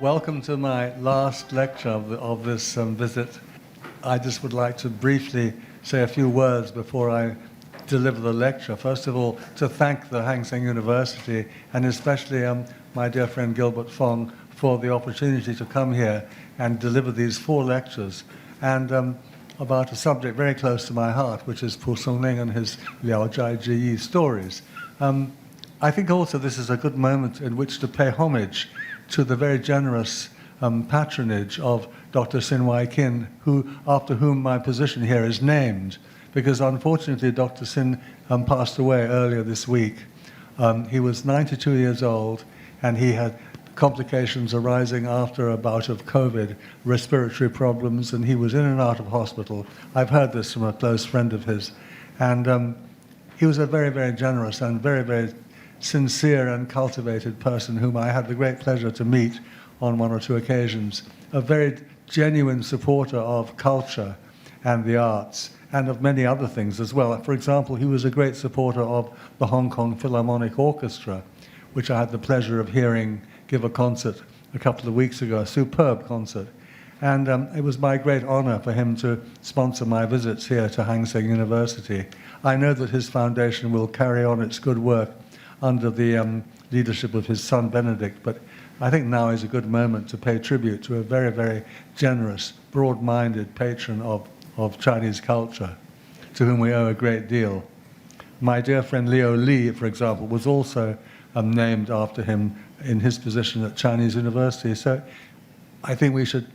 welcome to my last lecture of this visit. I just would like to briefly say a few words before I deliver the lecture. First of all, to thank the Hang Seng University and especially my dear friend Gilbert Fong for the opportunity to come here and deliver these 4 lectures and about a subject very close to my heart, which is蒲松龄and his聊斋誌異 stories. I think also this is a good moment in which to pay homage to the very generous patronage of Dr. Xin Kin, after whom my position here is named, because unfortunately Dr. Xin passed away earlier this week. He was 92 years old, and he had complications arising after a bout of COVID, respiratory problems, and he was in and out of hospital. I've heard this from a close friend of his. And he was a very, very generous and very, very sincere and cultivated person whom I had the great pleasure to meet on 1 or 2 occasions. A very genuine supporter of culture and the arts and of many other things as well. For example, he was a great supporter of the Hong Kong Philharmonic Orchestra, which I had the pleasure of hearing give a concert a couple of weeks ago, a superb concert. And it was my great honor for him to sponsor my visits here to Hang Seng University. I know that his foundation will carry on its good work under the leadership of his son Benedict, but I think now is a good moment to pay tribute to a very, very generous, broad-minded patron of Chinese culture, to whom we owe a great deal. My dear friend Leo Li, for example, was also named after him in his position at Chinese University. So I think we should,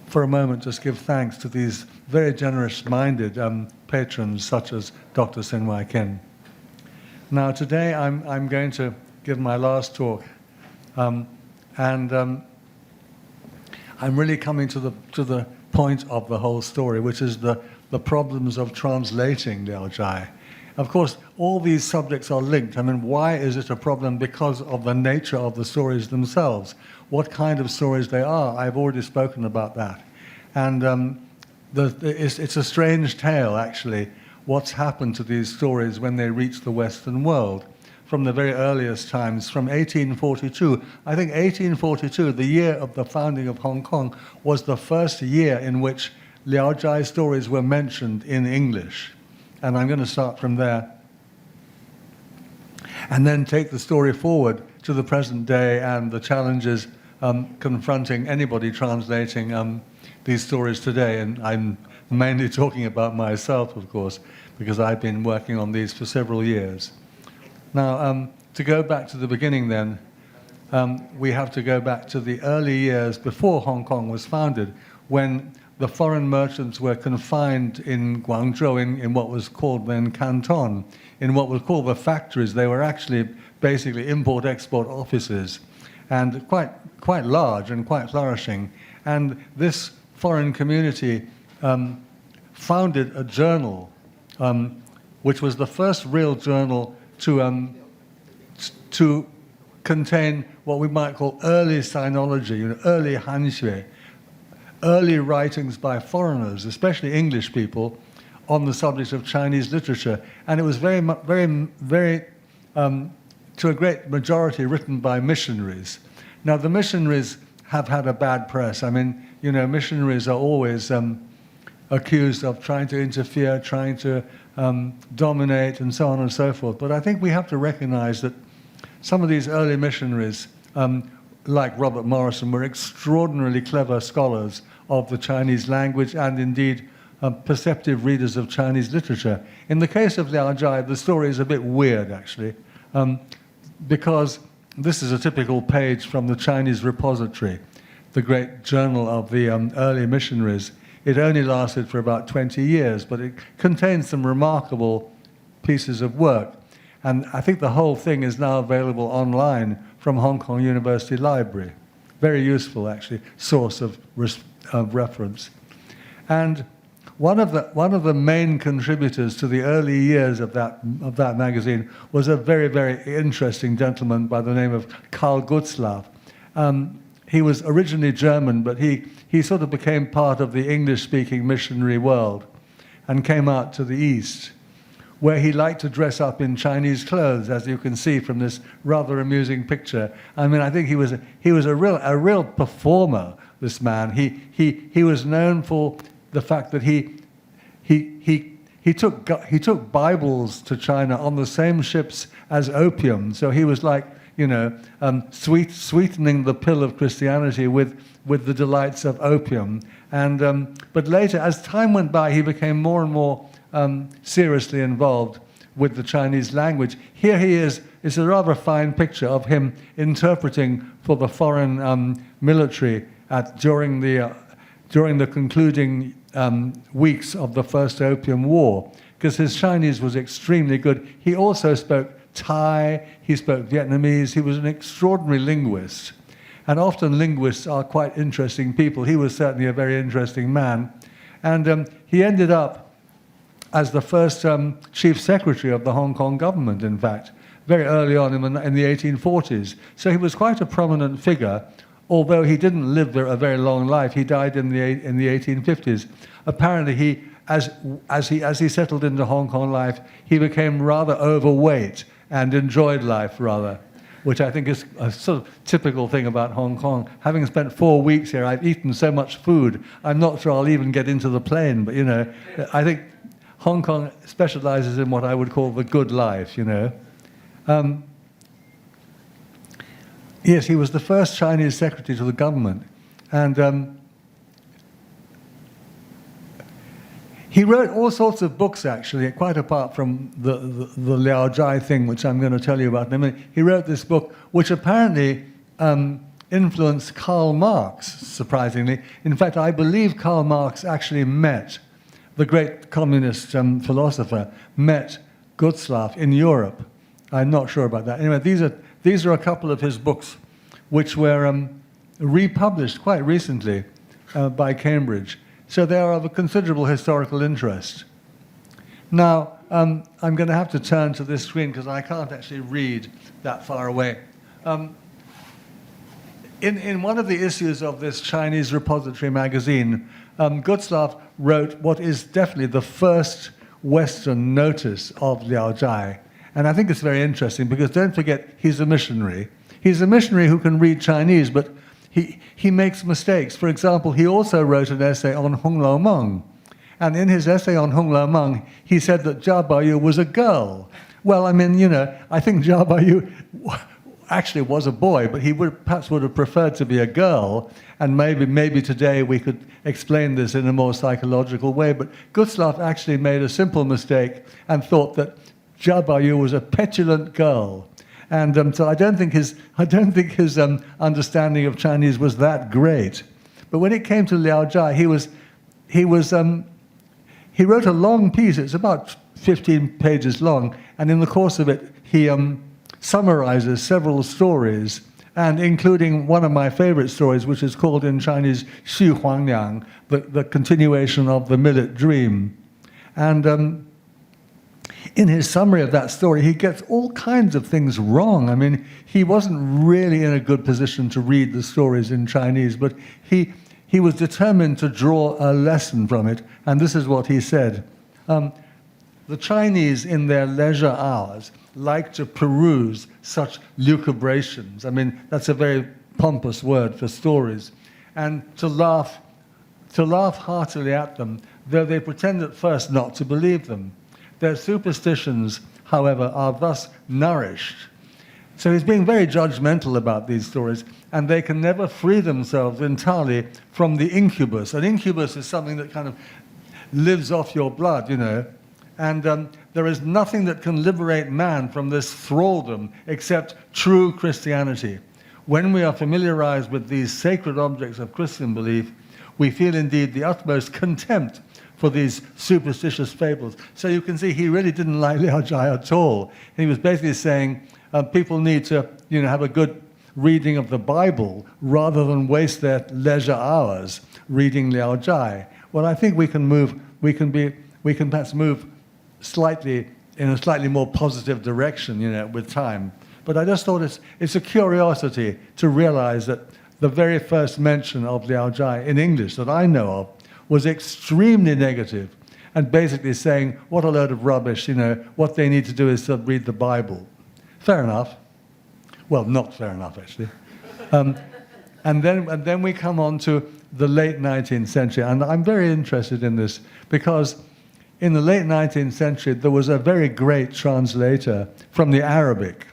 for a moment, just give thanks to these very generous-minded patrons such as Dr. Xin Kin. Now today I'm going to give my last talk, and I'm really coming to the point of the whole story, which is the problems of translating Liao Zhai. Of course, all these subjects are linked. I mean, why is it a problem? Because of the nature of the stories themselves. What kind of stories they are, I've already spoken about that. And it's a strange tale, actually, what's happened to these stories when they reach the Western world from the very earliest times, from 1842. I think 1842, the year of the founding of Hong Kong, was the first year in which Liao Zhai stories were mentioned in English. And I'm going to start from there and then take the story forward to the present day and the challenges confronting anybody translating these stories today. And I'm mainly talking about myself, of course, because I've been working on these for several years. Now, to go back to the beginning then, we have to go back to the early years before Hong Kong was founded, when the foreign merchants were confined in Guangzhou, in what was called then Canton, in what was called the factories. They were actually basically import-export offices, and quite large and quite flourishing. And this foreign community founded a journal, which was the first real journal to contain what we might call early sinology, early Hanxue, early writings by foreigners, especially English people, on the subject of Chinese literature. And it was very, to a great majority, written by missionaries. Now, the missionaries have had a bad press. I mean, missionaries are always accused of trying to interfere, trying to dominate, and so on and so forth. But I think we have to recognize that some of these early missionaries, like Robert Morrison, were extraordinarily clever scholars of the Chinese language and indeed perceptive readers of Chinese literature. In the case of Liao Zhai, the story is a bit weird, actually, because this is a typical page from the Chinese Repository, the great journal of the early missionaries. It only lasted for about 20 years, but it contains some remarkable pieces of work. And I think the whole thing is now available online from Hong Kong University Library. Very useful, actually, source of reference. And one of the main contributors to the early years of that magazine was a very, very interesting gentleman by the name of Karl Gutzlaff. He was originally German, but he sort of became part of the English-speaking missionary world and came out to the East, where he liked to dress up in Chinese clothes, as you can see from this rather amusing picture. I mean, I think he was a real performer, this man. He was known for the fact that he took Bibles to China on the same ships as opium. So he was like, sweetening the pill of Christianity with the delights of opium. But later, as time went by, he became more and more seriously involved with the Chinese language. Here he is. It's a rather fine picture of him interpreting for the foreign military during the concluding weeks of the First Opium War, because his Chinese was extremely good. He also spoke Thai, he spoke Vietnamese, he was an extraordinary linguist. And often linguists are quite interesting people. He was certainly a very interesting man. And he ended up as the first chief secretary of the Hong Kong government, in fact, very early on in the 1840s. So he was quite a prominent figure, although he didn't live a very long life. He died in the 1850s. Apparently, as he settled into Hong Kong life, he became rather overweight and enjoyed life rather, which I think is a sort of typical thing about Hong Kong. Having spent 4 weeks here, I've eaten so much food, I'm not sure I'll even get into the plane, but I think Hong Kong specializes in what I would call the good life, Yes, he was the first Chinese secretary to the government, and he wrote all sorts of books, actually, quite apart from the Liao Jai thing, which I'm going to tell you about in a minute. He wrote this book, which apparently influenced Karl Marx, surprisingly. In fact, I believe Karl Marx actually the great communist philosopher, met Gustloff in Europe. I'm not sure about that. Anyway, these are a couple of his books, which were republished quite recently by Cambridge. So they are of a considerable historical interest. Now, I'm going to have to turn to this screen because I can't actually read that far away. In one of the issues of this Chinese repository magazine, Gustloff wrote what is definitely the first Western notice of Liao Jai. And I think it's very interesting because don't forget, he's a missionary. He's a missionary who can read Chinese, but he makes mistakes. For example, he also wrote an essay on Hong Lo Meng. And in his essay on Hong Lo Meng, he said that Jia Baoyu was a girl. Well, I mean, I think Jia Baoyu actually was a boy, but he perhaps would have preferred to be a girl. And maybe today we could explain this in a more psychological way. But Gustloff actually made a simple mistake and thought that Jia Baoyu was a petulant girl. And so I don't think his understanding of Chinese was that great. But when it came to Liao Jai, he wrote a long piece. It's about 15 pages long, and in the course of it, he summarizes several stories, and including one of my favorite stories, which is called in Chinese Xu Huangliang, the continuation of the millet dream. And in his summary of that story, he gets all kinds of things wrong. I mean, he wasn't really in a good position to read the stories in Chinese, but he was determined to draw a lesson from it, and this is what he said. The Chinese, in their leisure hours, like to peruse such lucubrations. I mean, that's a very pompous word for stories. And to laugh heartily at them, though they pretend at first not to believe them. Their superstitions, however, are thus nourished. So he's being very judgmental about these stories, and they can never free themselves entirely from the incubus. An incubus is something that kind of lives off your blood, And there is nothing that can liberate man from this thraldom except true Christianity. When we are familiarized with these sacred objects of Christian belief, we feel indeed the utmost contempt for these superstitious fables. So you can see he really didn't like Liao Jai at all. He was basically saying people need to have a good reading of the Bible rather than waste their leisure hours reading Liao Jai. Well, I think we can perhaps move in a slightly more positive direction, with time. But I just thought it's a curiosity to realize that the very first mention of Liao Jai in English that I know of was extremely negative. and basically saying, what a load of rubbish, what they need to do is to read the Bible. Fair enough. Well, not fair enough, actually. And then we come on to the late 19th century, and I'm very interested in this because in the late 19th century there was a very great translator from the Arabic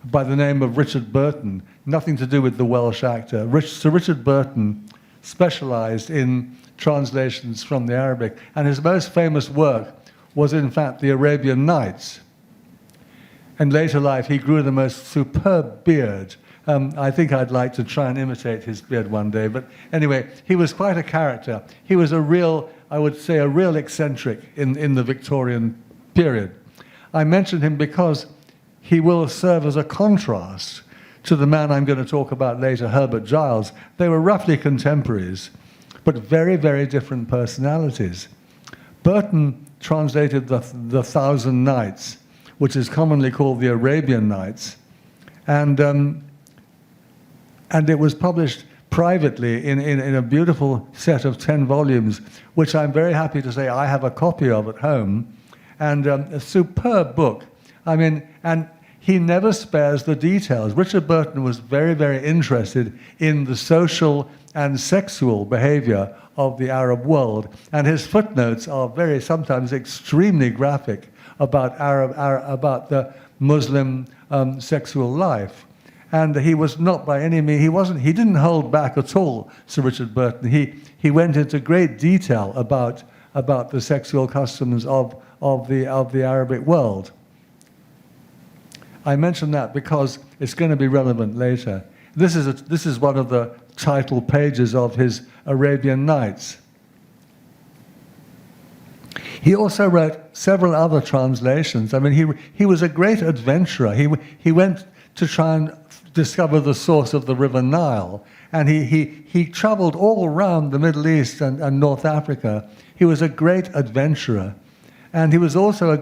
by the name of Richard Burton, nothing to do with the Welsh actor. Sir Richard Burton specialized in translations from the Arabic, and his most famous work was in fact the Arabian Nights. In later life he grew the most superb beard. I think I'd like to try and imitate his beard one day, but anyway, he was quite a character. He was a real, I would say, a real eccentric in the Victorian period. I mentioned him because he will serve as a contrast to the man I'm going to talk about later, Herbert Giles. They were roughly contemporaries, but very, very different personalities. Burton translated the Thousand Nights, which is commonly called the Arabian Nights, and it was published privately in a beautiful set of 10 volumes, which I'm very happy to say I have a copy of at home, and a superb book. I mean, and he never spares the details. Richard Burton was very, very interested in the social and sexual behavior of the Arab world, and his footnotes are very, sometimes extremely graphic about about the Muslim sexual life. And he was not by any means, he didn't hold back at all, Sir Richard Burton. He went into great detail about the sexual customs of the Arabic world. I mention that because it's going to be relevant later. This is one of the title pages of his Arabian Nights. He also wrote several other translations. I mean, he was a great adventurer. He went to try and discover the source of the River Nile, and he traveled all around the Middle East and North Africa. He was a great adventurer, and he was also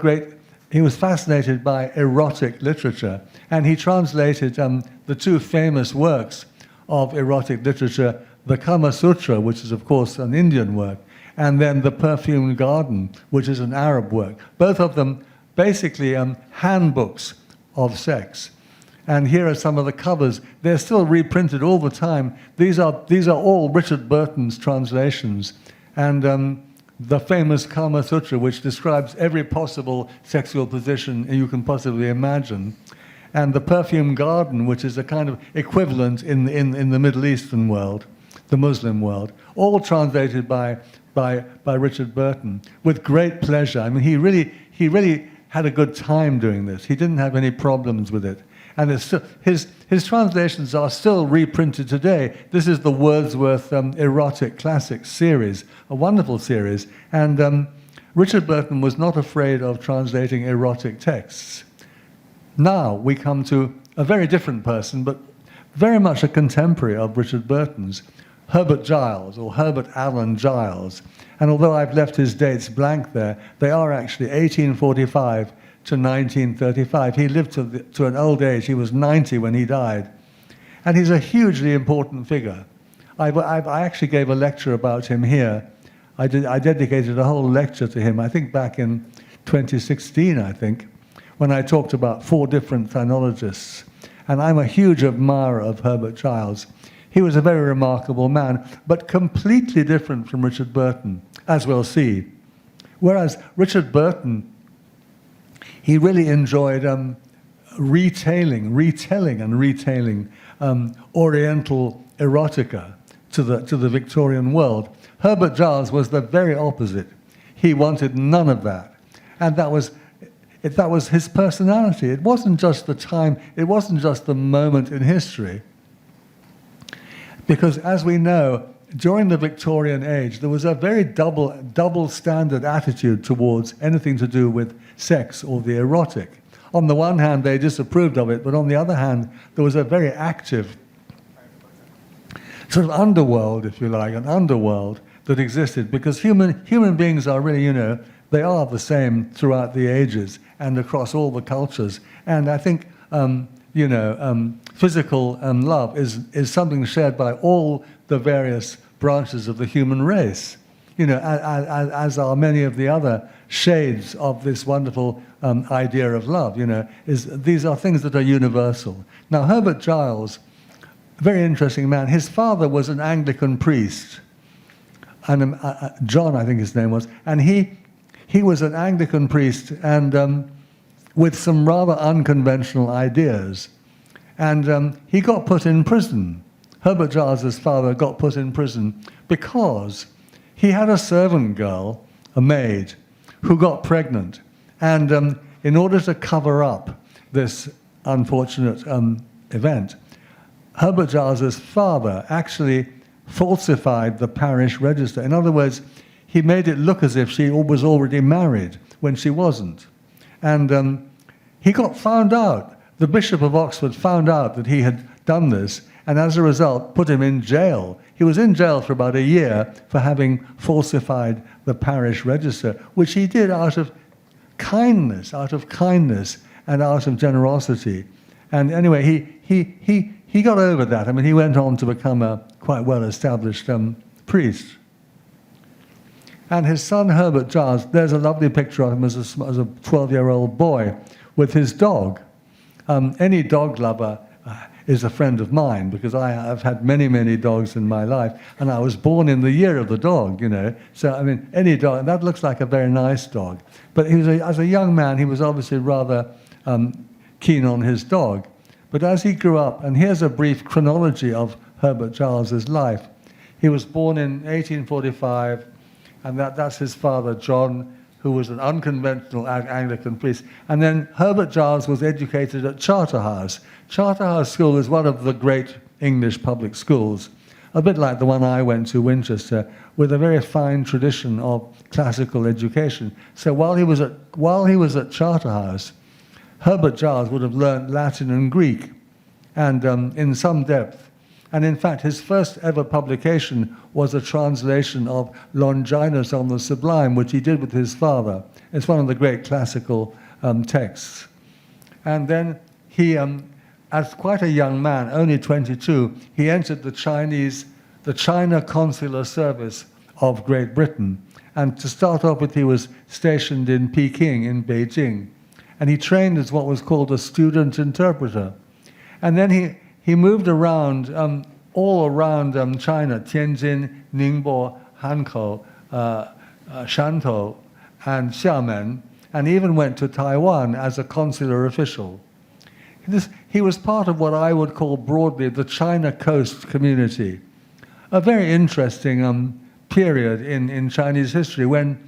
he was fascinated by erotic literature, and he translated the two famous works of erotic literature, the Kama Sutra, which is of course an Indian work, and then the Perfumed Garden, which is an Arab work. Both of them basically handbooks of sex. And here are some of the covers. They're still reprinted all the time. These are all Richard Burton's translations. And the famous Kama Sutra, which describes every possible sexual position you can possibly imagine. And the Perfumed Garden, which is a kind of equivalent in the Middle Eastern world, the Muslim world, all translated by Richard Burton with great pleasure. I mean, he really had a good time doing this. He didn't have any problems with it. And his translations are still reprinted today. This is the Wordsworth Erotic Classics series, a wonderful series. And Richard Burton was not afraid of translating erotic texts. Now we come to a very different person, but very much a contemporary of Richard Burton's, Herbert Giles, or Herbert Allen Giles. And although I've left his dates blank there, they are actually 1845 to 1935. He lived to an old age. He was 90 when he died. And he's a hugely important figure. I actually gave a lecture about him here. I dedicated a whole lecture to him, I think back in 2016, I think, when I talked about 4 different phonologists. And I'm a huge admirer of Herbert Giles. He was a very remarkable man, but completely different from Richard Burton, as we'll see. Whereas Richard Burton, he really enjoyed retelling Oriental erotica to the Victorian world. Herbert Giles was the very opposite. He wanted none of that, and that was his personality. It wasn't just the time. It wasn't just the moment in history. Because as we know, during the Victorian age, there was a very double standard attitude towards anything to do with sex or the erotic. On the one hand, they disapproved of it, but on the other hand, there was a very active sort of underworld, if you like, an underworld that existed, because human beings are really, they are the same throughout the ages and across all the cultures. And I think, physical love is something shared by all the various branches of the human race. as are many of the other shades of this wonderful idea of love, these are things that are universal. Now, Herbert Giles, a very interesting man. His father was an Anglican priest, and John, I think his name was, and he was an Anglican priest, and with some rather unconventional ideas. And he got put in prison. Herbert Giles' father got put in prison because he had a servant girl, a maid, who got pregnant. And in order to cover up this unfortunate event, Herbert Giles' father actually falsified the parish register. In other words, he made it look as if she was already married when she wasn't. And he got found out. The Bishop of Oxford found out that he had done this, and as a result put him in jail. He was in jail for about a year for having falsified the parish register, which he did out of kindness and out of generosity. And anyway, he got over that. I mean, he went on to become a quite well-established priest. And his son, Herbert Giles, there's a lovely picture of him as a 12-year-old boy with his dog. Any dog lover is a friend of mine, because I've had many, many dogs in my life, and I was born in the year of the dog, So, I mean, any dog, that looks like a very nice dog. But as a young man, he was obviously rather keen on his dog. But as he grew up, and here's a brief chronology of Herbert Giles's life. He was born in 1845, and that's his father, John, who was an unconventional Anglican priest. And then Herbert Giles was educated at Charterhouse. Charterhouse School is one of the great English public schools, a bit like the one I went to, Winchester, with a very fine tradition of classical education. So while he was at Charterhouse, Herbert Giles would have learned Latin and Greek, and in some depth. And in fact, his first ever publication was a translation of Longinus on the Sublime, which he did with his father. It's one of the great classical texts. And then he, as quite a young man, only 22, he entered the China Consular Service of Great Britain. And to start off with, he was stationed in Peking, in Beijing. And he trained as what was called a student interpreter. And then he moved around, all around China, Tianjin, Ningbo, Hankou, Shantou, and Xiamen, and even went to Taiwan as a consular official. He was part of what I would call broadly the China Coast community, a very interesting period in Chinese history when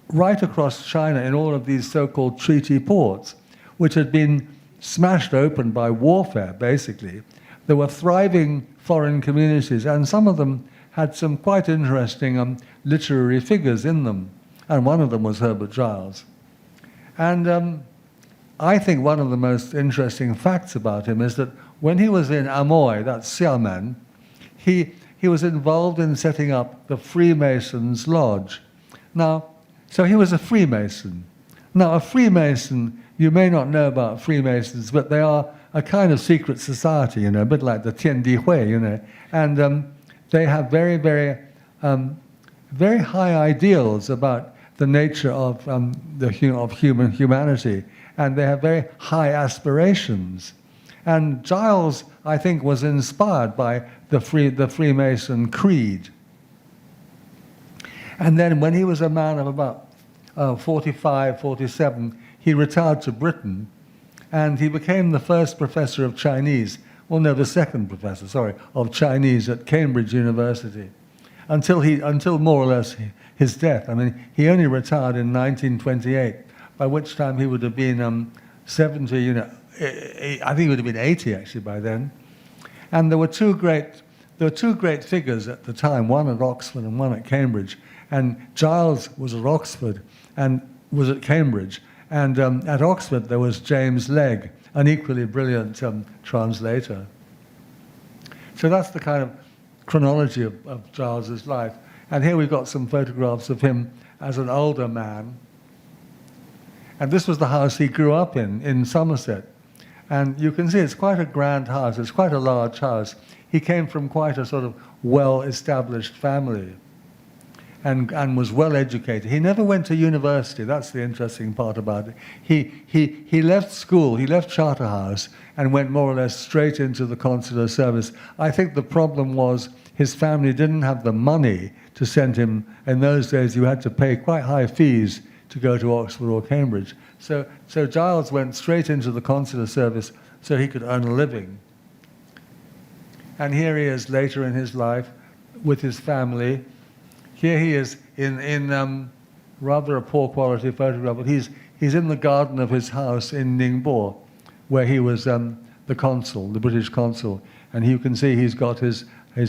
right across China, in all of these so-called treaty ports, which had been smashed open by warfare, basically, there were thriving foreign communities, and some of them had some quite interesting literary figures in them, and one of them was Herbert Giles. And I think one of the most interesting facts about him is that when he was in Amoy, that's Xiamen, he was involved in setting up the Freemasons' Lodge. Now, so he was a Freemason. Now, a Freemason, you may not know about Freemasons, but they are a kind of secret society, a bit like the Tiandihui, and they have very, very, very high ideals about the nature of humanity, and they have very high aspirations. And Giles, I think, was inspired by the Freemason creed. And then when he was a man of about 45, 47, he retired to Britain, and he became the first professor of Chinese, the second professor, of Chinese at Cambridge University, until more or less his death. I mean, he only retired in 1928, by which time he would have been 70, I think he would have been 80 actually by then. And there were two great figures at the time, one at Oxford and one at Cambridge. And Giles was at Oxford and was at Cambridge. And at Oxford, there was James Legge, an equally brilliant translator. So that's the kind of chronology of Giles's life. And here we've got some photographs of him as an older man. And this was the house he grew up in Somerset. And you can see it's quite a grand house. It's quite a large house. He came from quite a sort of well-established family. and was well educated. He never went to university. That's the interesting part about it. He left school, he left Charterhouse, and went more or less straight into the consular service. I think the problem was his family didn't have the money to send him. In those days, you had to pay quite high fees to go to Oxford or Cambridge. So Giles went straight into the consular service so he could earn a living. And here he is later in his life with his family. Here he is in rather a poor quality photograph, but he's in the garden of his house in Ningbo, where he was the consul, the British consul. And you can see he's got his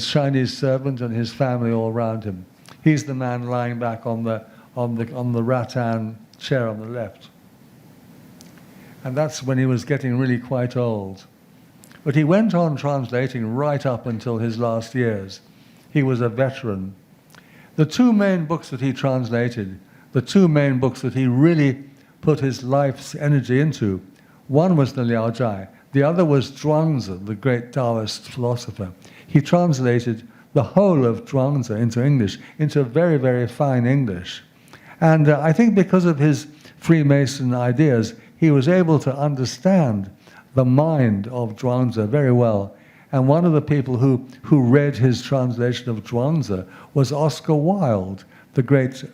Chinese servant and his family all around him. He's the man lying back on the rattan chair on the left. And that's when he was getting really quite old. But he went on translating right up until his last years. He was a veteran. The two main books that he translated, the two main books that he really put his life's energy into, one was the Liao Zhai, the other was Zhuangzi, the great Taoist philosopher. He translated the whole of Zhuangzi into English, into very, very fine English. And I think because of his Freemason ideas, he was able to understand the mind of Zhuangzi very well. And one of the people who read his translation of Zhuangzi was Oscar Wilde, the great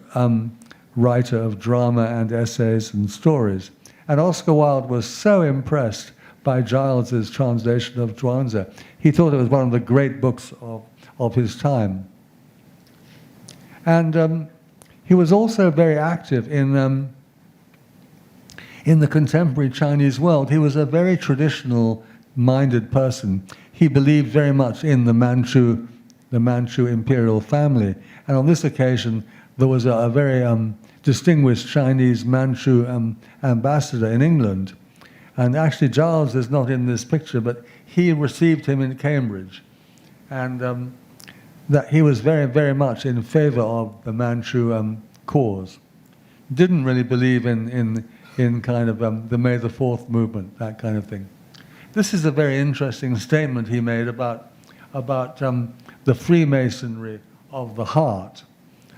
writer of drama and essays and stories. And Oscar Wilde was so impressed by Giles's translation of Zhuangzi. He thought it was one of the great books of his time. And he was also very active in the contemporary Chinese world. He was a very traditional-minded person. He believed very much in the Manchu imperial family. And on this occasion, there was a very distinguished Chinese Manchu ambassador in England. And actually, Giles is not in this picture, but he received him in Cambridge. And that he was very, very much in favor of the Manchu cause. Didn't really believe in kind of the May the 4th movement, that kind of thing. This is a very interesting statement he made about the Freemasonry of the heart.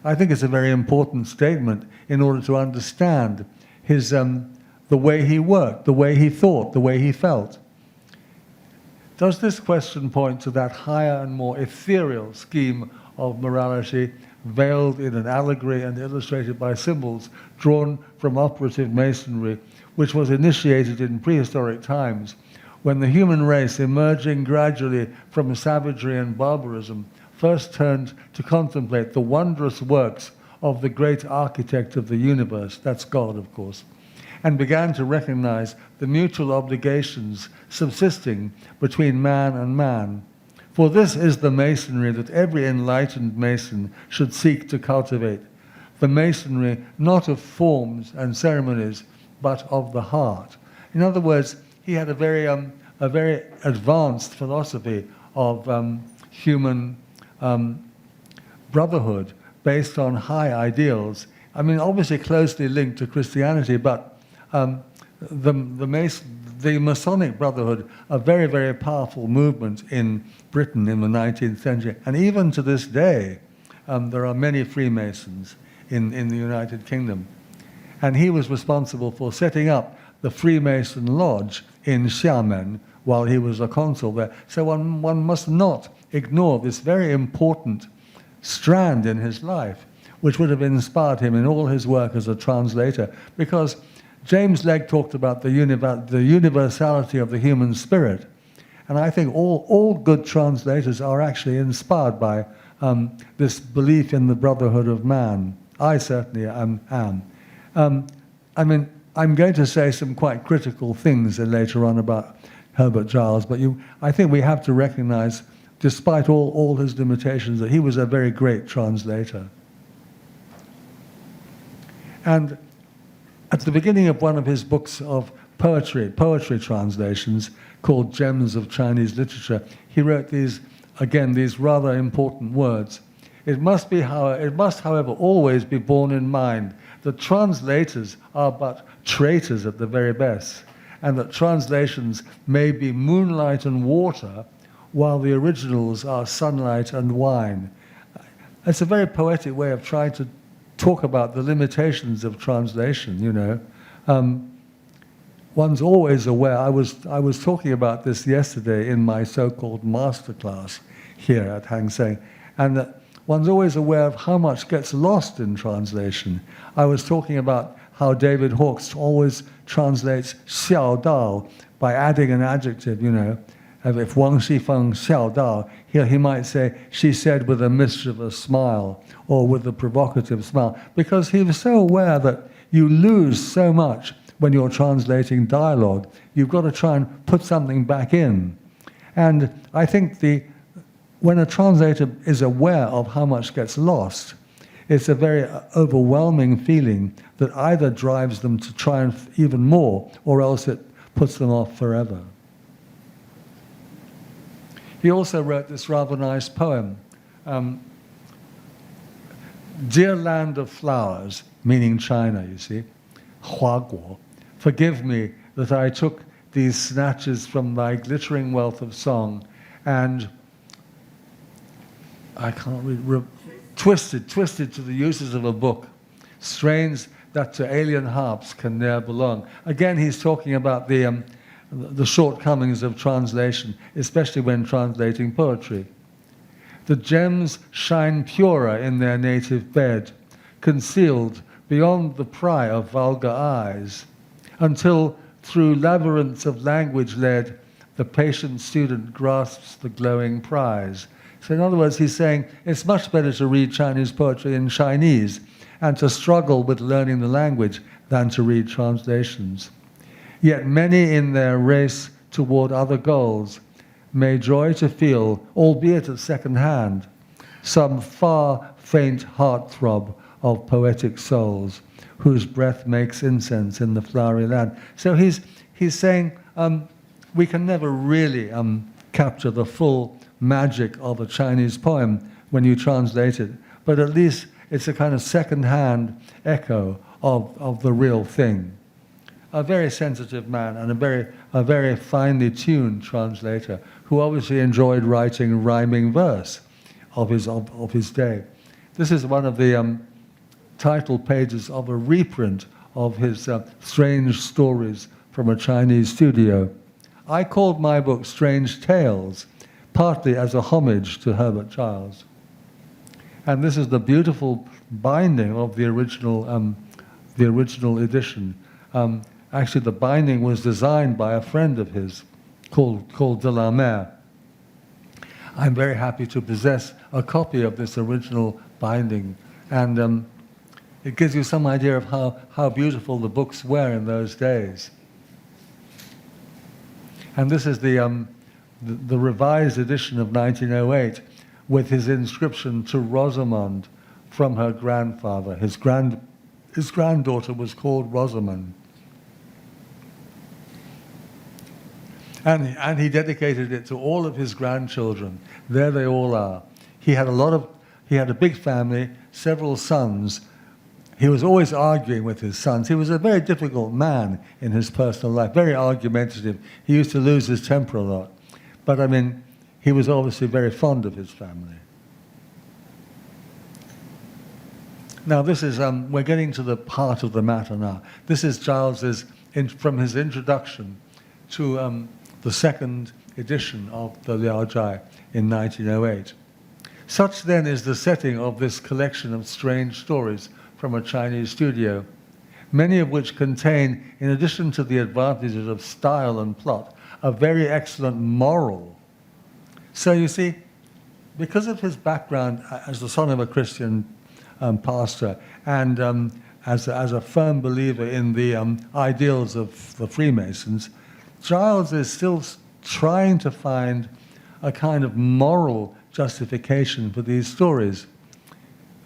I think it's a very important statement in order to understand his, the way he worked, the way he thought, the way he felt. Does this question point to that higher and more ethereal scheme of morality veiled in an allegory and illustrated by symbols drawn from operative masonry, which was initiated in prehistoric times, when the human race, emerging gradually from savagery and barbarism, first turned to contemplate the wondrous works of the great architect of the universe, that's God, of course, and began to recognize the mutual obligations subsisting between man and man. For this is the masonry that every enlightened mason should seek to cultivate, the masonry not of forms and ceremonies, but of the heart. In other words, he had a very advanced philosophy of human brotherhood based on high ideals. I mean, obviously closely linked to Christianity, but the Masonic Brotherhood, a very, very powerful movement in Britain in the 19th century. And even to this day, there are many Freemasons in the United Kingdom. And he was responsible for setting up the Freemason Lodge in Xiamen while he was a consul there. So one must not ignore this very important strand in his life, which would have inspired him in all his work as a translator, because James Legge talked about the universality of the human spirit. And I think all good translators are actually inspired by this belief in the brotherhood of man. I certainly am. I mean, I'm going to say some quite critical things later on about Herbert Giles, but I think we have to recognize, despite all his limitations, that he was a very great translator. And at the beginning of one of his books of poetry translations called Gems of Chinese Literature, he wrote these rather important words. It must, however, always be borne in mind that translators are but traitors at the very best, and that translations may be moonlight and water, while the originals are sunlight and wine. it's a very poetic way of trying to talk about the limitations of translation, you know. One's always aware, I was talking about this yesterday in my so-called masterclass here at Hang Seng, and that one's always aware of how much gets lost in translation. I was talking about how David Hawkes always translates 孝道 by adding an adjective, you know. If Wang Xifeng 孝道, he might say, she said with a mischievous smile, or with a provocative smile, because he was so aware that you lose so much when you're translating dialogue. You've got to try and put something back in. And I think when a translator is aware of how much gets lost, it's a very overwhelming feeling that either drives them to try even more, or else it puts them off forever. He also wrote this rather nice poem, Dear Land of Flowers, meaning China, you see, 花国, forgive me that I took these snatches from thy glittering wealth of song and I can't read, twisted to the uses of a book, strains that to alien harps can ne'er belong. Again, he's talking about the shortcomings of translation, especially when translating poetry. The gems shine purer in their native bed, concealed beyond the pry of vulgar eyes, until through labyrinths of language led, the patient student grasps the glowing prize. So in other words, he's saying it's much better to read Chinese poetry in Chinese and to struggle with learning the language than to read translations. Yet many in their race toward other goals may joy to feel, albeit at second hand, some far faint heartthrob of poetic souls whose breath makes incense in the flowery land. So he's saying we can never really capture the full magic of a Chinese poem when you translate it, but at least it's a kind of second-hand echo of the real thing. A very sensitive man and a very finely tuned translator who obviously enjoyed writing rhyming verse of his day. This is one of the title pages of a reprint of his Strange Stories from a Chinese Studio. I called my book Strange Tales, partly as a homage to Herbert Giles. And this is the beautiful binding of the original edition. Actually, the binding was designed by a friend of his called De la Mer. I'm very happy to possess a copy of this original binding, and it gives you some idea of how beautiful the books were in those days. And this is the revised edition of 1908 with his inscription to Rosamond from her grandfather. His granddaughter was called Rosamond. And he dedicated it to all of his grandchildren. There they all are. He had a big family, several sons. He was always arguing with his sons. He was a very difficult man in his personal life, very argumentative. He used to lose his temper a lot. But I mean, he was obviously very fond of his family. Now this is, we're getting to the heart of the matter now. This is Giles's, from his introduction to the second edition of the Liao Zhai in 1908. Such then is the setting of this collection of strange stories from a Chinese studio, many of which contain, in addition to the advantages of style and plot, a very excellent moral. So you see, because of his background as the son of a Christian pastor and as a firm believer in the ideals of the Freemasons, Giles is still trying to find a kind of moral justification for these stories.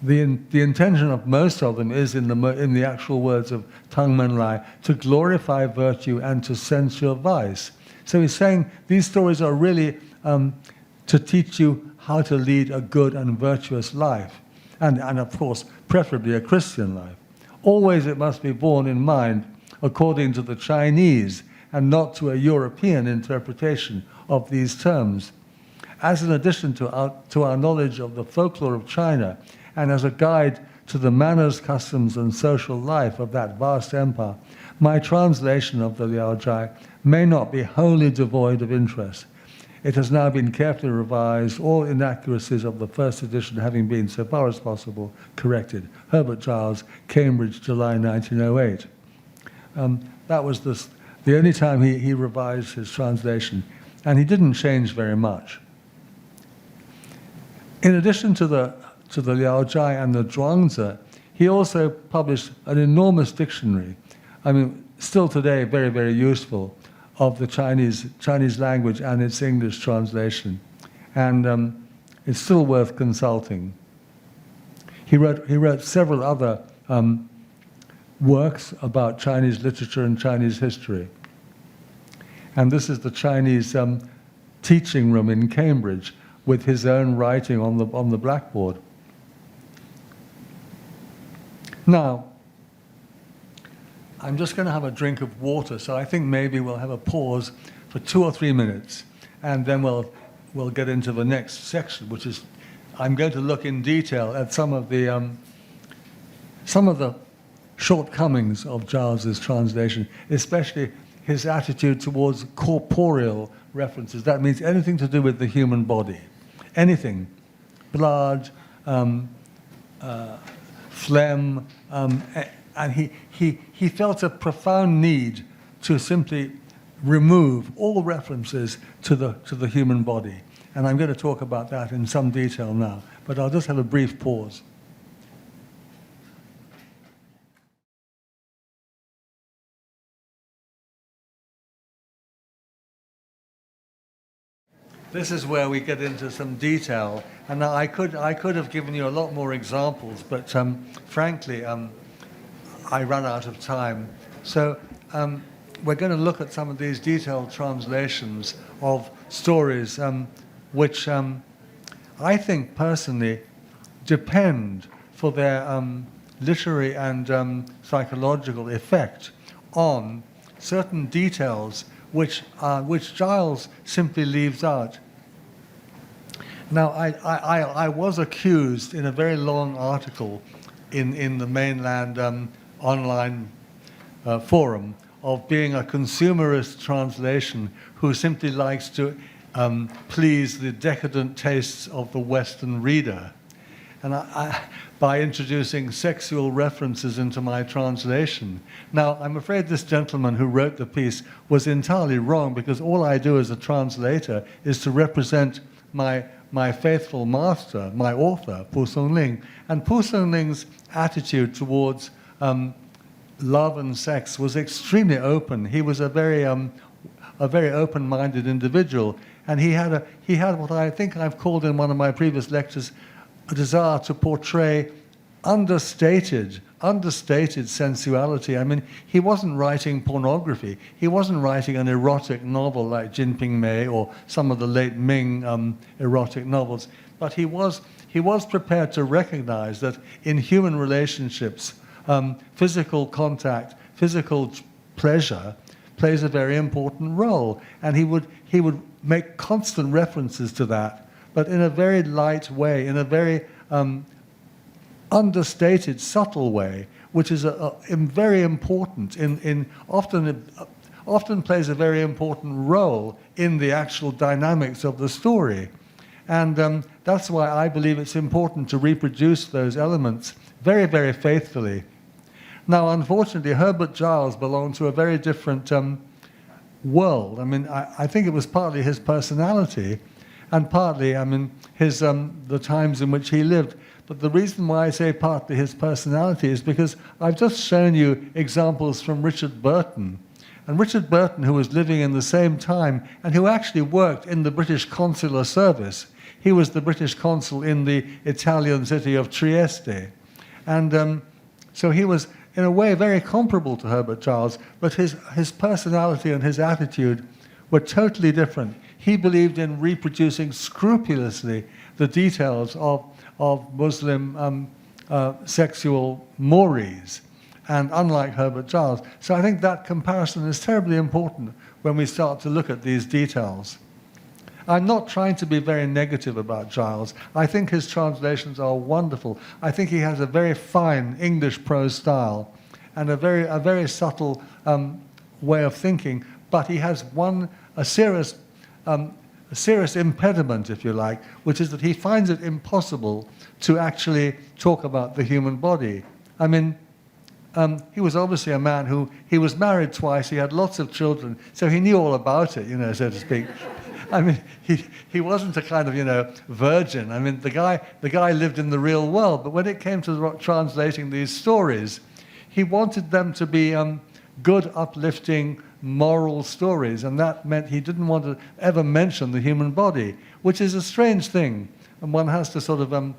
The intention of most of them is, in the actual words of Tang Menlai, to glorify virtue and to censure vice. So he's saying these stories are really to teach you how to lead a good and virtuous life, and of course, preferably a Christian life. Always it must be borne in mind according to the Chinese and not to a European interpretation of these terms. as an addition to our knowledge of the folklore of China, and as a guide to the manners, customs, and social life of that vast empire, my translation of the Liao Zhai may not be wholly devoid of interest. It has now been carefully revised, all inaccuracies of the first edition having been, so far as possible, corrected. Herbert, Giles, Cambridge, July 1908. That was the only time he revised his translation, and he didn't change very much. In addition to the Liao Zhai and the Zhuangzi, he also published an enormous dictionary, I mean, still today very, very useful, of the Chinese language and its English translation. And it's still worth consulting. He wrote several other works about Chinese literature and Chinese history. And this is the Chinese teaching room in Cambridge with his own writing on the blackboard. Now, I'm just going to have a drink of water, so I think maybe we'll have a pause for 2 or 3 minutes, and then we'll get into the next section, which is I'm going to look in detail at some of the shortcomings of Giles's translation, especially his attitude towards corporeal references. That means anything to do with the human body, anything, blood, phlegm, and he felt a profound need to simply remove all references to the human body. And I'm going to talk about that in some detail now, but I'll just have a brief pause. This is where we get into some detail, and now I could have given you a lot more examples, but frankly, I ran out of time. So we're going to look at some of these detailed translations of stories which I think personally depend for their literary and psychological effect on certain details which Giles simply leaves out. Now, I was accused in a very long article in the mainland online forum of being a consumerist translation who simply likes to please the decadent tastes of the Western reader. And by introducing sexual references into my translation. Now, I'm afraid this gentleman who wrote the piece was entirely wrong, because all I do as a translator is to represent my faithful master, my author, Songling. And Songling's attitude towards love and sex was extremely open. He was a very open-minded individual, and he had what I think I've called in one of my previous lectures a desire to portray understated sensuality. I mean, he wasn't writing pornography. He wasn't writing an erotic novel like Jin Ping Mei or some of the late Ming erotic novels. But he was prepared to recognize that in human relationships, physical contact, physical pleasure plays a very important role. And he would make constant references to that, but in a very light way, in a very understated, subtle way, which is very important, often plays a very important role in the actual dynamics of the story. And that's why I believe it's important to reproduce those elements very, very faithfully. Now, unfortunately, Herbert Giles belonged to a very different world. I mean, I think it was partly his personality, and partly, I mean, his the times in which he lived. But the reason why I say partly his personality is because I've just shown you examples from Richard Burton. And Richard Burton, who was living in the same time and who actually worked in the British consular service. He was the British consul in the Italian city of Trieste. And so he was, in a way, very comparable to Herbert Giles, but his personality and his attitude were totally different. He believed in reproducing scrupulously the details of Muslim sexual mores, and unlike Herbert Giles. So I think that comparison is terribly important when we start to look at these details. I'm not trying to be very negative about Giles. I think his translations are wonderful. I think he has a very fine English prose style and a very subtle way of thinking, but he has a serious impediment, if you like, which is that he finds it impossible to actually talk about the human body. I mean, he was obviously a man he was married twice, he had lots of children, so he knew all about it, so to speak. I mean, he wasn't a kind of, virgin. I mean, the guy lived in the real world, but when it came to translating these stories, he wanted them to be good, uplifting, moral stories, and that meant he didn't want to ever mention the human body, which is a strange thing, and one has to sort of,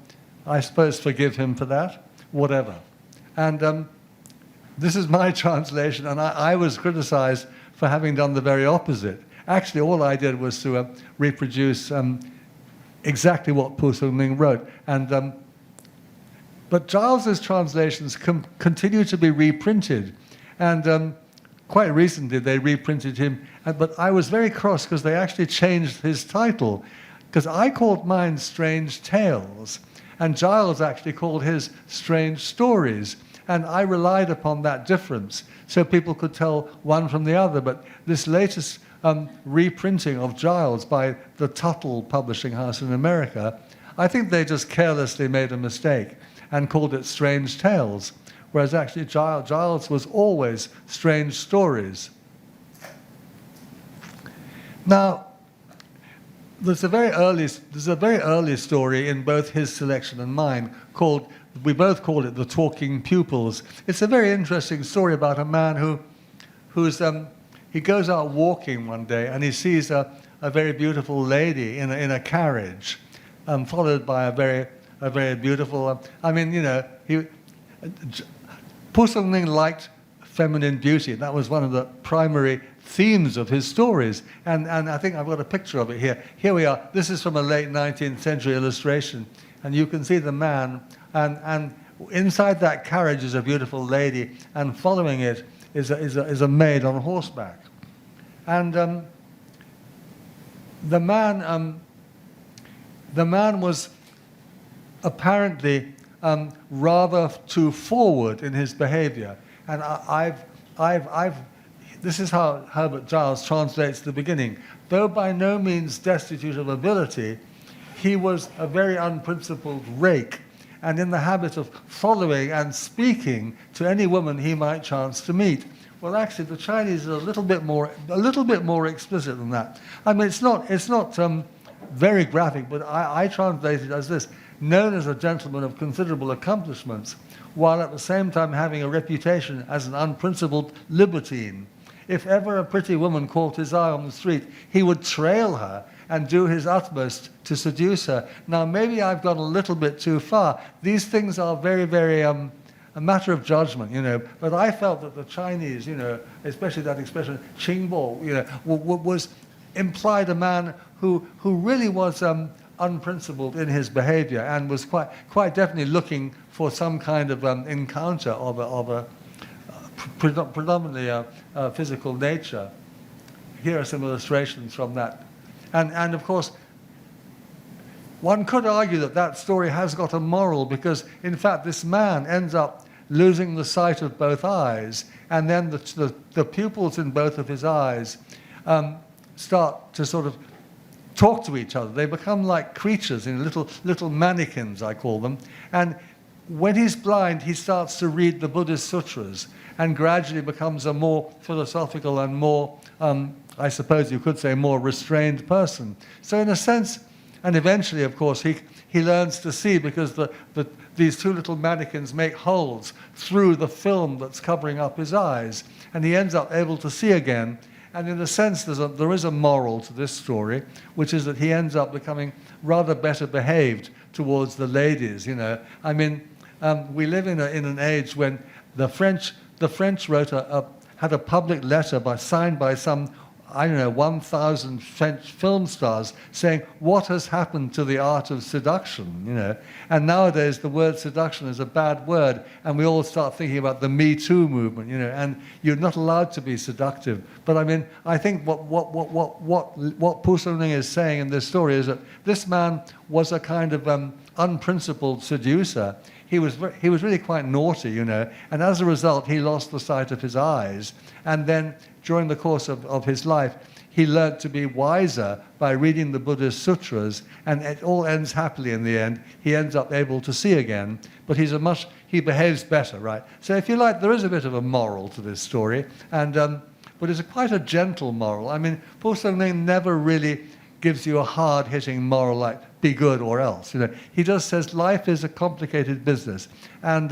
I suppose, forgive him for that, whatever. And this is my translation, and I was criticized for having done the very opposite. Actually, all I did was to reproduce exactly what蒲松龄wrote. But Giles's translations continue to be reprinted. And quite recently, they reprinted him. But I was very cross because they actually changed his title. Because I called mine Strange Tales, and Giles actually called his Strange Stories. And I relied upon that difference so people could tell one from the other. But this latest reprinting of Giles by the Tuttle publishing house in America, I think they just carelessly made a mistake and called it Strange Tales, whereas actually Giles was always Strange Stories. Now, there's a very early story in both his selection and mine called, we both call it The Talking Pupils. It's a very interesting story about a man he goes out walking one day and he sees a very beautiful lady in a carriage, followed by a very beautiful.蒲松龄liked feminine beauty. That was one of the primary themes of his stories. And I think I've got a picture of it here. Here we are. This is from a late 19th century illustration, and you can see the man. And inside that carriage is a beautiful lady, and following it is a maid on horseback. And the man was apparently rather too forward in his behavior. And this is how Herbert Giles translates the beginning. Though by no means destitute of ability, he was a very unprincipled rake, and in the habit of following and speaking to any woman he might chance to meet. Well, actually, the Chinese are a little bit more explicit than that. I mean, it's not very graphic, but I translate it as this: known as a gentleman of considerable accomplishments, while at the same time having a reputation as an unprincipled libertine. If ever a pretty woman caught his eye on the street, he would trail her and do his utmost to seduce her. Now, maybe I've gone a little bit too far. These things are very, very a matter of judgment, But I felt that the Chinese, especially that expression, "qingbo," was implied a man who really was unprincipled in his behavior and was quite definitely looking for some kind of encounter of a predominantly physical nature. Here are some illustrations from that. And of course, one could argue that story has got a moral, because in fact this man ends up losing the sight of both eyes, and then the pupils in both of his eyes start to sort of talk to each other. They become like creatures in little mannequins, I call them. And when he's blind, he starts to read the Buddhist sutras and gradually becomes a more philosophical and more, I suppose you could say, more restrained person. So in a sense, and eventually, of course, he learns to see, because these two little mannequins make holes through the film that's covering up his eyes, and he ends up able to see again. And in a sense, there is a moral to this story, which is that he ends up becoming rather better behaved towards the ladies. I mean, we live in an age when the French wrote had a public letter signed by some I don't know, 1,000 French film stars saying, what has happened to the art of seduction, you know? And nowadays the word seduction is a bad word, and we all start thinking about the Me Too movement, you know, and you're not allowed to be seductive. But I mean, I think what蒲松龄is saying in this story is that this man was a kind of unprincipled seducer. He was really quite naughty, you know, and as a result, he lost the sight of his eyes. And then, during the course of his life, he learned to be wiser by reading the Buddhist sutras, and it all ends happily in the end. He ends up able to see again, but he behaves better, right? So if you like, there is a bit of a moral to this story, and but it's quite a gentle moral. I mean,蒲松龄never really gives you a hard-hitting moral like be good or else. You know, he just says life is a complicated business, and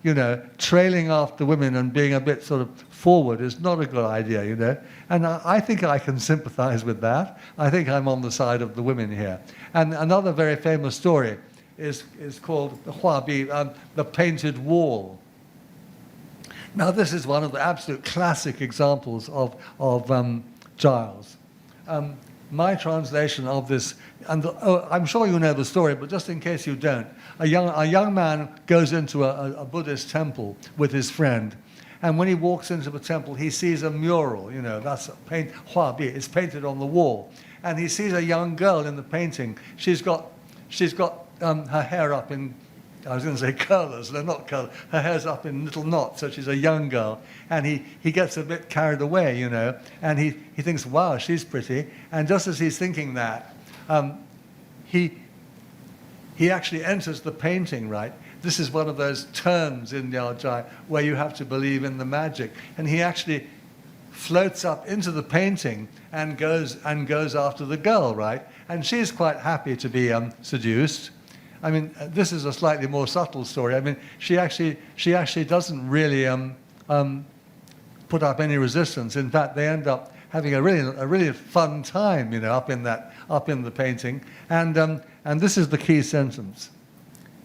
you know, trailing after women and being a bit sort of forward is not a good idea. You know, and I think I can sympathize with that. I think I'm on the side of the women here. And another very famous story is called the Painted Wall. Now, this is one of the absolute classic examples of Giles. My translation of this, and I'm sure you know the story, but just in case you don't, a young man goes into a Buddhist temple with his friend, and when he walks into the temple, he sees a mural. You know, that's it's painted on the wall, and he sees a young girl in the painting. She's got her hair up in, I was going to say curlers, they're not curlers. Her hair's up in little knots, so she's a young girl. And he gets a bit carried away, you know, and he thinks, wow, she's pretty. And just as he's thinking that, he actually enters the painting, right? This is one of those turns in Liao Jai where you have to believe in the magic. And he actually floats up into the painting and goes after the girl, right? And she's quite happy to be seduced. I mean, this is a slightly more subtle story. I mean, she actually doesn't really put up any resistance. In fact, they end up having a really fun time, you know, up in the painting. And this is the key sentence.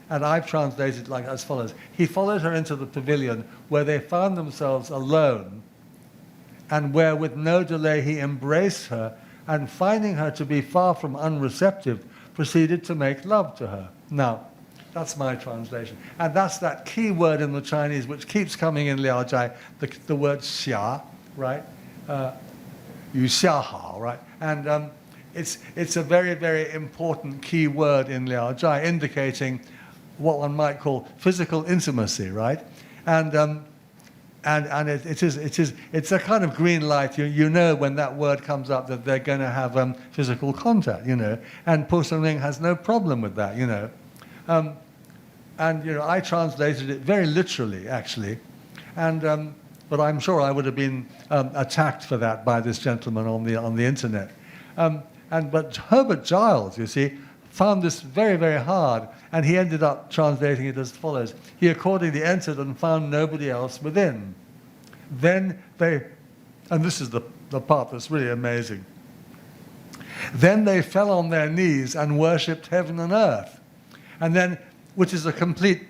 And I've translated like as follows: he followed her into the pavilion, where they found themselves alone, and where with no delay he embraced her, and finding her to be far from unreceptive, proceeded to make love to her. Now, that's my translation. And that's that key word in the Chinese which keeps coming in Liao Jai, the word xia, right? Yu xia hao, right? And it's a very, very important key word in Liao Jai, indicating what one might call physical intimacy, right? And it's a kind of green light. You know when that word comes up that they're going to have physical contact, you know. And蒲松龄has no problem with that, you know. And you know, I translated it very literally, actually, and but I'm sure I would have been attacked for that by this gentleman on the internet. But Herbert Giles, you see, found this very, very hard, and he ended up translating it as follows: he accordingly entered and found nobody else within. Then they, and this is the part that's really amazing, then they fell on their knees and worshipped heaven and earth. And then, which is a complete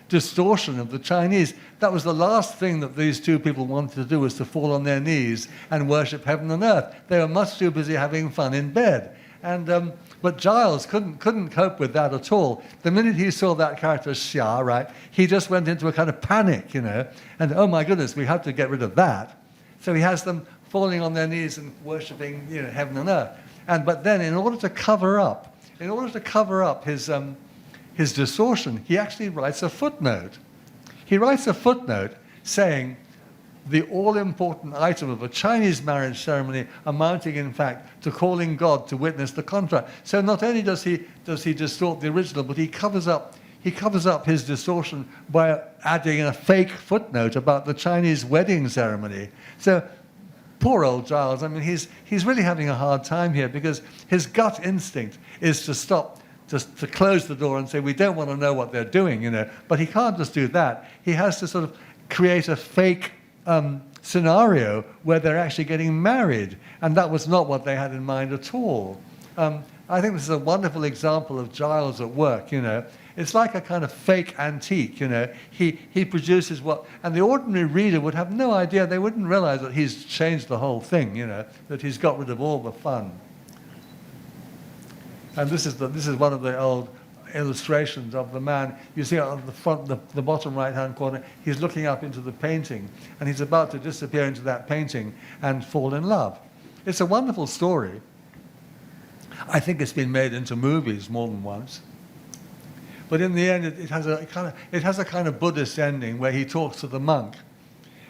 distortion of the Chinese. That was the last thing that these two people wanted to do, was to fall on their knees and worship heaven and earth. They were much too busy having fun in bed. And but Giles couldn't cope with that at all. The minute he saw that character Xia, right, he just went into a kind of panic, you know, and oh my goodness, we have to get rid of that. So he has them falling on their knees and worshipping, you know, heaven and earth. But then, in order to cover up his distortion, he actually writes a footnote. He writes a footnote saying the all-important item of a Chinese marriage ceremony, amounting in fact to calling God to witness the contract. So not only does he distort the original, but he covers up his distortion by adding a fake footnote about the Chinese wedding ceremony. So poor old Giles, I mean, he's really having a hard time here, because his gut instinct is to stop, just to close the door and say, we don't want to know what they're doing, you know. But he can't just do that. He has to sort of create a fake scenario where they're actually getting married. And that was not what they had in mind at all. I think this is a wonderful example of Giles at work, you know. it's like a kind of fake antique, you know. He produces what, and the ordinary reader would have no idea, they wouldn't realize that he's changed the whole thing, you know, that he's got rid of all the fun. And this is one of the old illustrations of the man. You see on the front, the bottom right-hand corner, he's looking up into the painting, and he's about to disappear into that painting and fall in love. It's a wonderful story. I think it's been made into movies more than once. But in the end, it has a kind of Buddhist ending where he talks to the monk,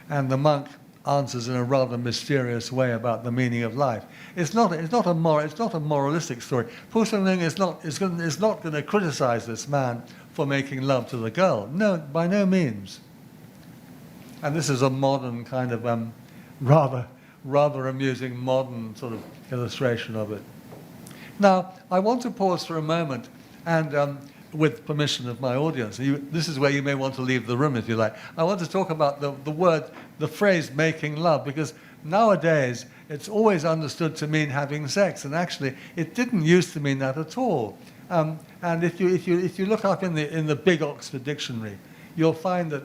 and the monk answers in a rather mysterious way about the meaning of life. It's not a moralistic story.蒲松龄is not going to criticize this man for making love to the girl. No, by no means. And this is a modern kind of rather amusing modern sort of illustration of it. Now, I want to pause for a moment and with permission of my audience, this is where you may want to leave the room if you like. I want to talk about the phrase making love, because nowadays it's always understood to mean having sex, and actually it didn't used to mean that at all. And if you look up in the big Oxford Dictionary, you'll find that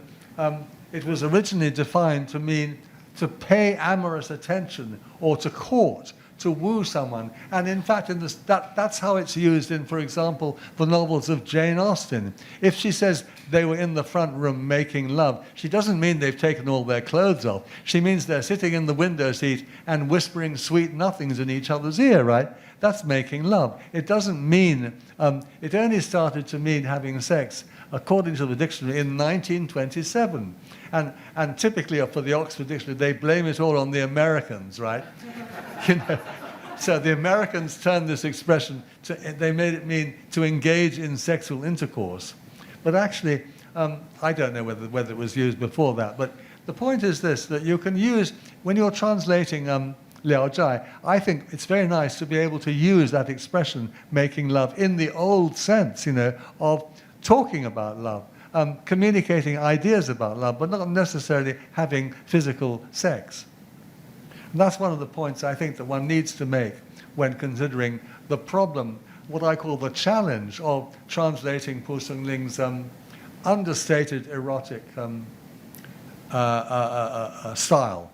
it was originally defined to mean to pay amorous attention or to court, to woo someone. And in fact, that's how it's used in, for example, the novels of Jane Austen. If she says they were in the front room making love, she doesn't mean they've taken all their clothes off. She means they're sitting in the window seat and whispering sweet nothings in each other's ear, right? That's making love. It doesn't mean, it only started to mean having sex, according to the dictionary, in 1927. And typically for the Oxford Dictionary, they blame it all on the Americans, right? You know, so the Americans turned this expression they made it mean to engage in sexual intercourse. But actually, I don't know whether it was used before that, but the point is this, that you can use, when you're translating Liao Zhai, I think it's very nice to be able to use that expression, making love, in the old sense, you know, of talking about love, communicating ideas about love, but not necessarily having physical sex. And that's one of the points I think that one needs to make when considering the problem, what I call the challenge of translating蒲松龄's understated erotic style.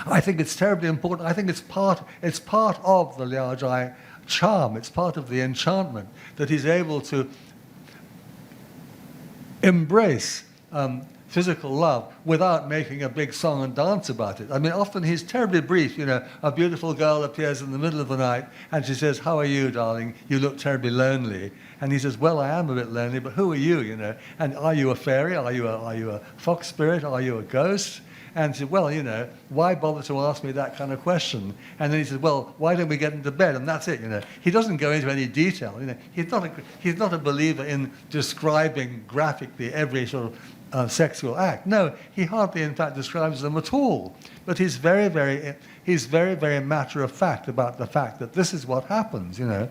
I think it's terribly important. I think it's part of the Liao Zhai charm. It's part of the enchantment that he's able to embrace physical love without making a big song and dance about it. I mean, often he's terribly brief. You know, a beautiful girl appears in the middle of the night and she says, "How are you, darling? You look terribly lonely." And he says, "Well, I am a bit lonely, but who are you, you know? And are you a fairy? Are you a fox spirit? Are you a ghost?" And she said, "Well, you know, why bother to ask me that kind of question?" And then he said, "Well, why don't we get into bed?" And that's it, you know. He doesn't go into any detail. You know, he's not a believer in describing graphically every sort of sexual act. No, he hardly, in fact, describes them at all. But he's very, very matter of fact about the fact that this is what happens, you know.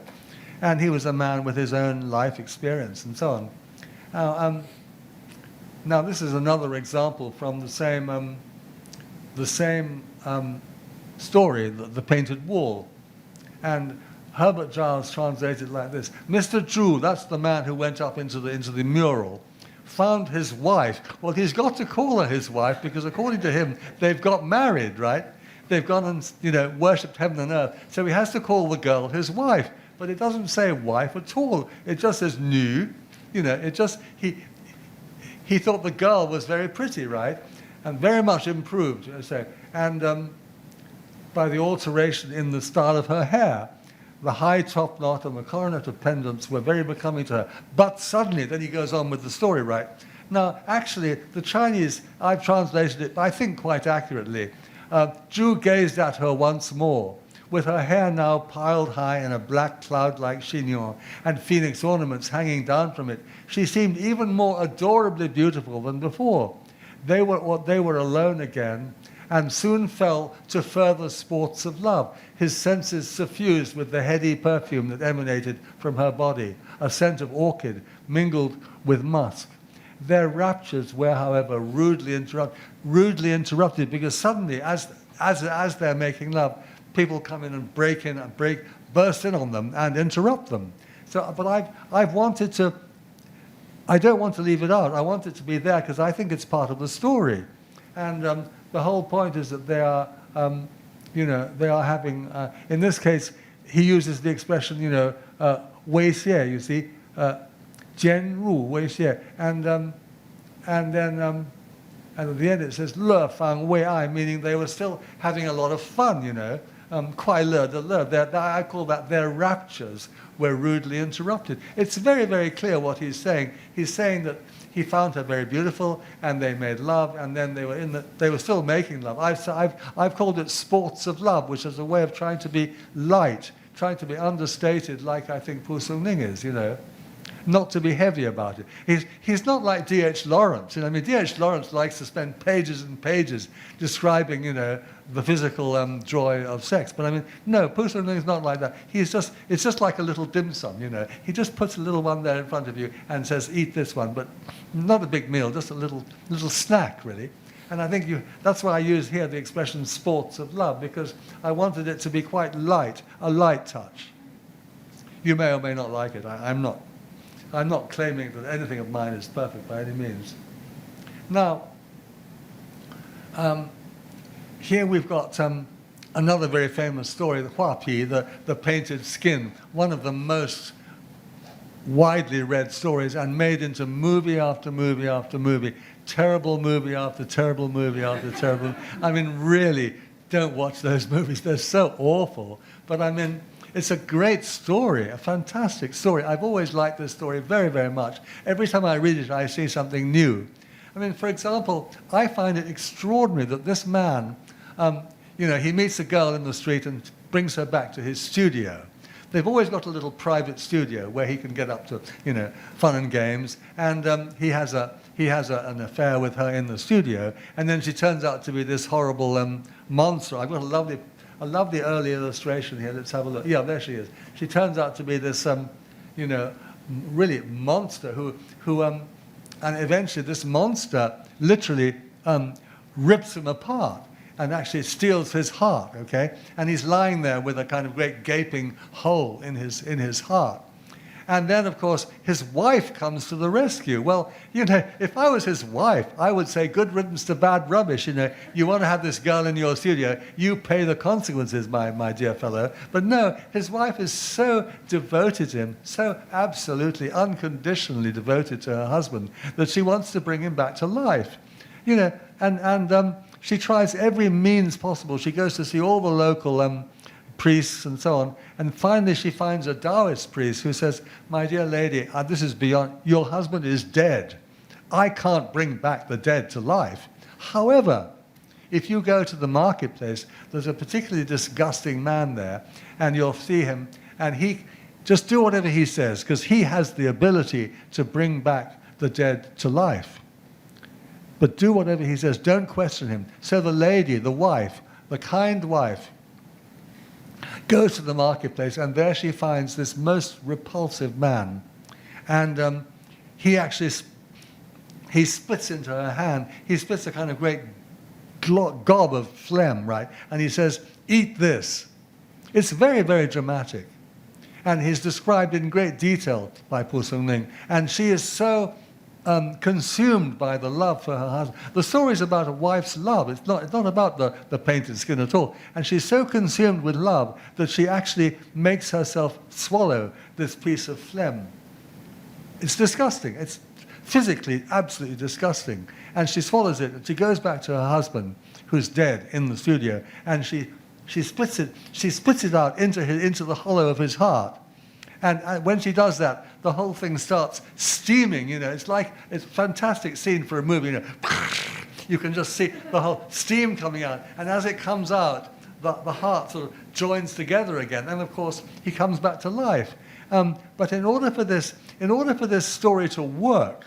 And he was a man with his own life experience and so on. Now, this is another example from the same story, the painted wall. And Herbert Giles translated like this: "Mr. Zhu," that's the man who went up into the mural, "found his wife." Well, he's got to call her his wife because according to him, they've got married, right? They've gone and, you know, worshipped heaven and earth. So he has to call the girl his wife. But it doesn't say wife at all. It just says nu. You know, it just, he thought the girl was very pretty, right? And very much improved, so. And by the alteration in the style of her hair, the high top knot and the coronet of pendants were very becoming to her. But suddenly, then he goes on with the story, right? Now, actually, the Chinese, I've translated it, I think quite accurately. Zhu gazed at her once more, with her hair now piled high in a black cloud-like chignon and phoenix ornaments hanging down from it. She seemed even more adorably beautiful than before. They were alone again, and soon fell to further sports of love, his senses suffused with the heady perfume that emanated from her body, a scent of orchid mingled with musk. Their raptures were, however, rudely interrupted, because suddenly, as they're making love, people come in and burst in on them and interrupt them. So, but I've wanted to I don't want to leave it out. I want it to be there because I think it's part of the story. And the whole point is that they are, they are having, in this case, he uses the expression, 威胁, you see, 兼入威胁, and then and at the end it says 乐方为爱, meaning they were still having a lot of fun, 快乐的乐. I call that their raptures were rudely interrupted. It's very, very clear what he's saying. He's saying that he found her very beautiful, and they made love, and then they were still making love. I've called it sports of love, which is a way of trying to be light, trying to be understated, like I think蒲松龄is, not to be heavy about it. He's not like D.H. Lawrence. D.H. Lawrence likes to spend pages and pages describing, the physical joy of sex. But no,蒲松龄is not like that. It's just like a little dim sum, He just puts a little one there in front of you and says, eat this one, but not a big meal, just a little snack, really. And I think that's why I use here the expression sports of love, because I wanted it to be quite light, a light touch. You may or may not like it. I'm not claiming that anything of mine is perfect by any means. Now, here we've got another very famous story, the Huapi, the painted skin, one of the most widely read stories and made into movie after movie after movie, terrible movie after terrible movie after terrible. Really, don't watch those movies. They're so awful. But it's a great story, a fantastic story. I've always liked this story very, very much. Every time I read it, I see something new. For example, I find it extraordinary that this man, he meets a girl in the street and brings her back to his studio. They've always got a little private studio where he can get up to, fun and games. And he has an affair with her in the studio. And then she turns out to be this horrible monster. I've got a lovely early illustration here. Let's have a look. Yeah, there she is. She turns out to be this, really monster who and eventually this monster literally rips him apart and actually steals his heart, okay? And he's lying there with a kind of great gaping hole in his heart. And then, of course, his wife comes to the rescue. Well, if I was his wife, I would say, good riddance to bad rubbish. You want to have this girl in your studio, you pay the consequences, my dear fellow. But no, his wife is so devoted to him, so absolutely, unconditionally devoted to her husband, that she wants to bring him back to life. And she tries every means possible. She goes to see all the local priests and so on. And finally she finds a Taoist priest who says, my dear lady, this is beyond, your husband is dead. I can't bring back the dead to life. However, if you go to the marketplace, there's a particularly disgusting man there, and you'll see him, and he just do whatever he says, because he has the ability to bring back the dead to life. But do whatever he says, don't question him. So the lady, the wife, the kind wife, goes to the marketplace, and there she finds this most repulsive man. And he spits into her hand. He spits a kind of great gob of phlegm, right? And he says, eat this. It's very, very dramatic. And he's described in great detail by蒲松龄. And she is so consumed by the love for her husband. The story is about a wife's love. It's not about the painted skin at all. And she's so consumed with love that she actually makes herself swallow this piece of phlegm. It's disgusting. It's physically absolutely disgusting. And she swallows it, and she goes back to her husband, who's dead in the studio, and she spits it out into the hollow of his heart. And when she does that, the whole thing starts steaming, It's a fantastic scene for a movie, You can just see the whole steam coming out. And as it comes out, the heart sort of joins together again. And of course, he comes back to life. But in order for this story to work,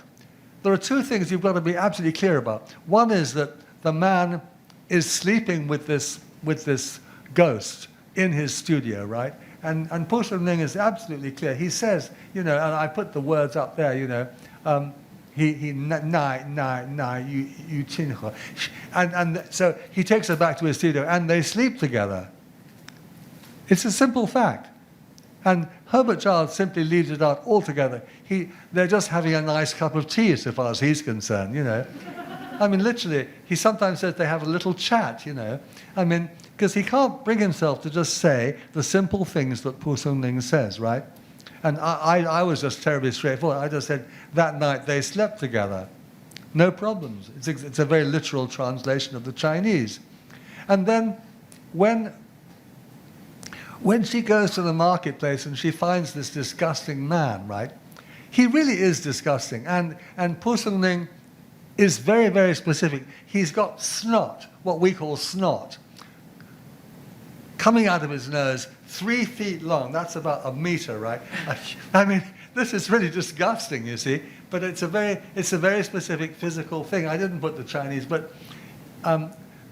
there are two things you've got to be absolutely clear about. One is that the man is sleeping with this ghost in his studio, right? And蒲松龄is absolutely clear. He says, and I put the words up there, he you chin her. And so he takes her back to his studio and they sleep together. It's a simple fact. And Herbert Giles simply leaves it out altogether. They're just having a nice cup of tea, so far as he's concerned, you know. I mean, literally, he sometimes says they have a little chat, you know. I mean, because he can't bring himself to just say the simple things that蒲松龄says, right? And I was just terribly straightforward. I just said, that night they slept together. No problems. It's a very literal translation of the Chinese. And then when she goes to the marketplace and she finds this disgusting man, right? He really is disgusting. And蒲松龄is very, very specific. He's got snot, what we call snot, coming out of his nose 3 feet long. That's about a meter, right? I mean, this is really disgusting, you see. But it's a very specific physical thing. I didn't put the Chinese, but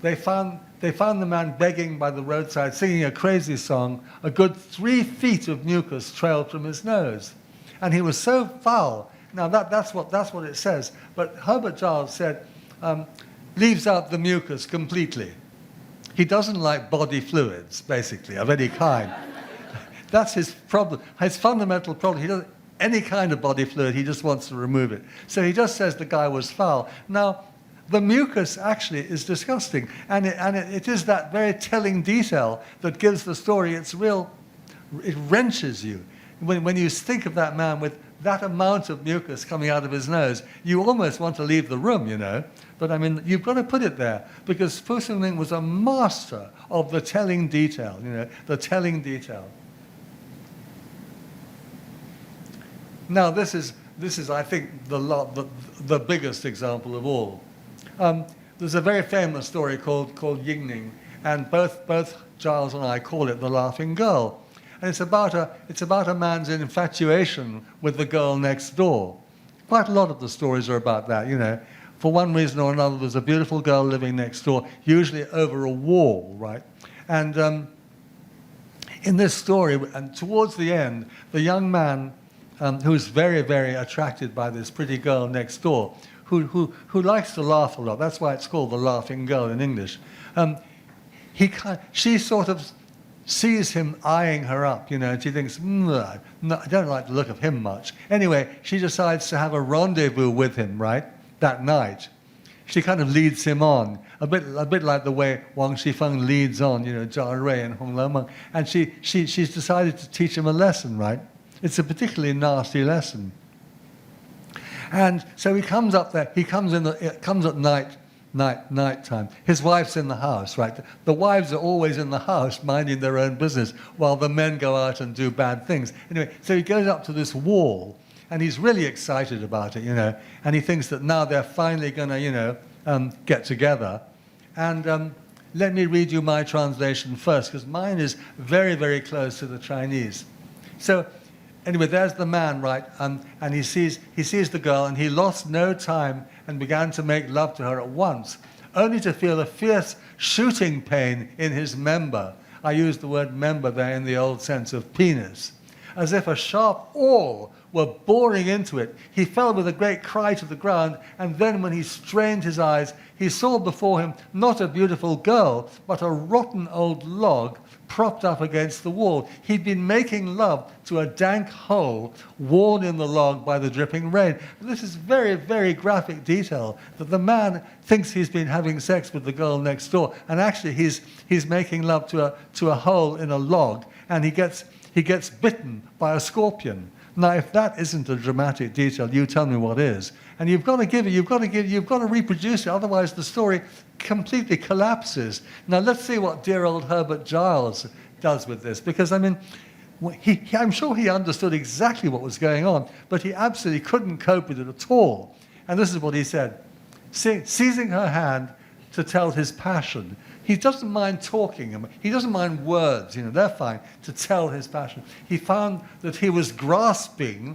they found the man begging by the roadside, singing a crazy song. A good 3 feet of mucus trailed from his nose, and he was so foul. Now that's what it says. But Herbert Giles said leaves out the mucus completely. He doesn't like body fluids, basically, of any kind. That's his problem. His fundamental problem. He doesn't any kind of body fluid. He just wants to remove it. So he just says the guy was foul. Now, the mucus actually is disgusting, and it is that very telling detail that gives the story its real. It wrenches you when you think of that man with that amount of mucus coming out of his nose. You almost want to leave the room, you know. But I mean, you've got to put it there because蒲松龄was a master of the telling detail. You know, the telling detail. Now, this is I think the biggest example of all. There's a very famous story called Yingning, and both Giles and I call it the Laughing Girl, and it's about a man's infatuation with the girl next door. Quite a lot of the stories are about that, you know. For one reason or another, there's a beautiful girl living next door, usually over a wall, right? And in this story, and towards the end, the young man who's very, very attracted by this pretty girl next door, who likes to laugh a lot. That's why it's called the Laughing Girl in English. She sort of sees him eyeing her up, you know, and she thinks, no, I don't like the look of him much. Anyway, she decides to have a rendezvous with him, right, that night. She kind of leads him on, a bit like the way Wang Shifeng leads on, you know, Zhao Rui and Hong Lo Meng. And she's decided to teach him a lesson, right? It's a particularly nasty lesson. And so he comes up there. He comes at night time. His wife's in the house, right? The wives are always in the house minding their own business while the men go out and do bad things. Anyway, so he goes up to this wall, and he's really excited about it, you know. And he thinks that now they're finally going to, you know, get together. And let me read you my translation first, because mine is very, very close to the Chinese. So. Anyway, there's the man, right? And he sees the girl, and he lost no time and began to make love to her at once, only to feel a fierce shooting pain in his member. I use the word member there in the old sense of penis. As if a sharp awl were boring into it. He fell with a great cry to the ground, and then when he strained his eyes, he saw before him not a beautiful girl, but a rotten old log propped up against the wall. He'd been making love to a dank hole worn in the log by the dripping rain. This is very, very graphic detail, that the man thinks he's been having sex with the girl next door, and actually he's making love to a hole in a log, and he gets bitten by a scorpion. Now, if that isn't a dramatic detail, you tell me what is. And you've got to reproduce it, otherwise the story completely collapses. Now, let's see what dear old Herbert Giles does with this, because, I mean, I'm sure he understood exactly what was going on, but he absolutely couldn't cope with it at all. And this is what he said. Seizing her hand to tell his passion. He doesn't mind talking. He doesn't mind words. You know, they're fine to tell his passion. He found that he was grasping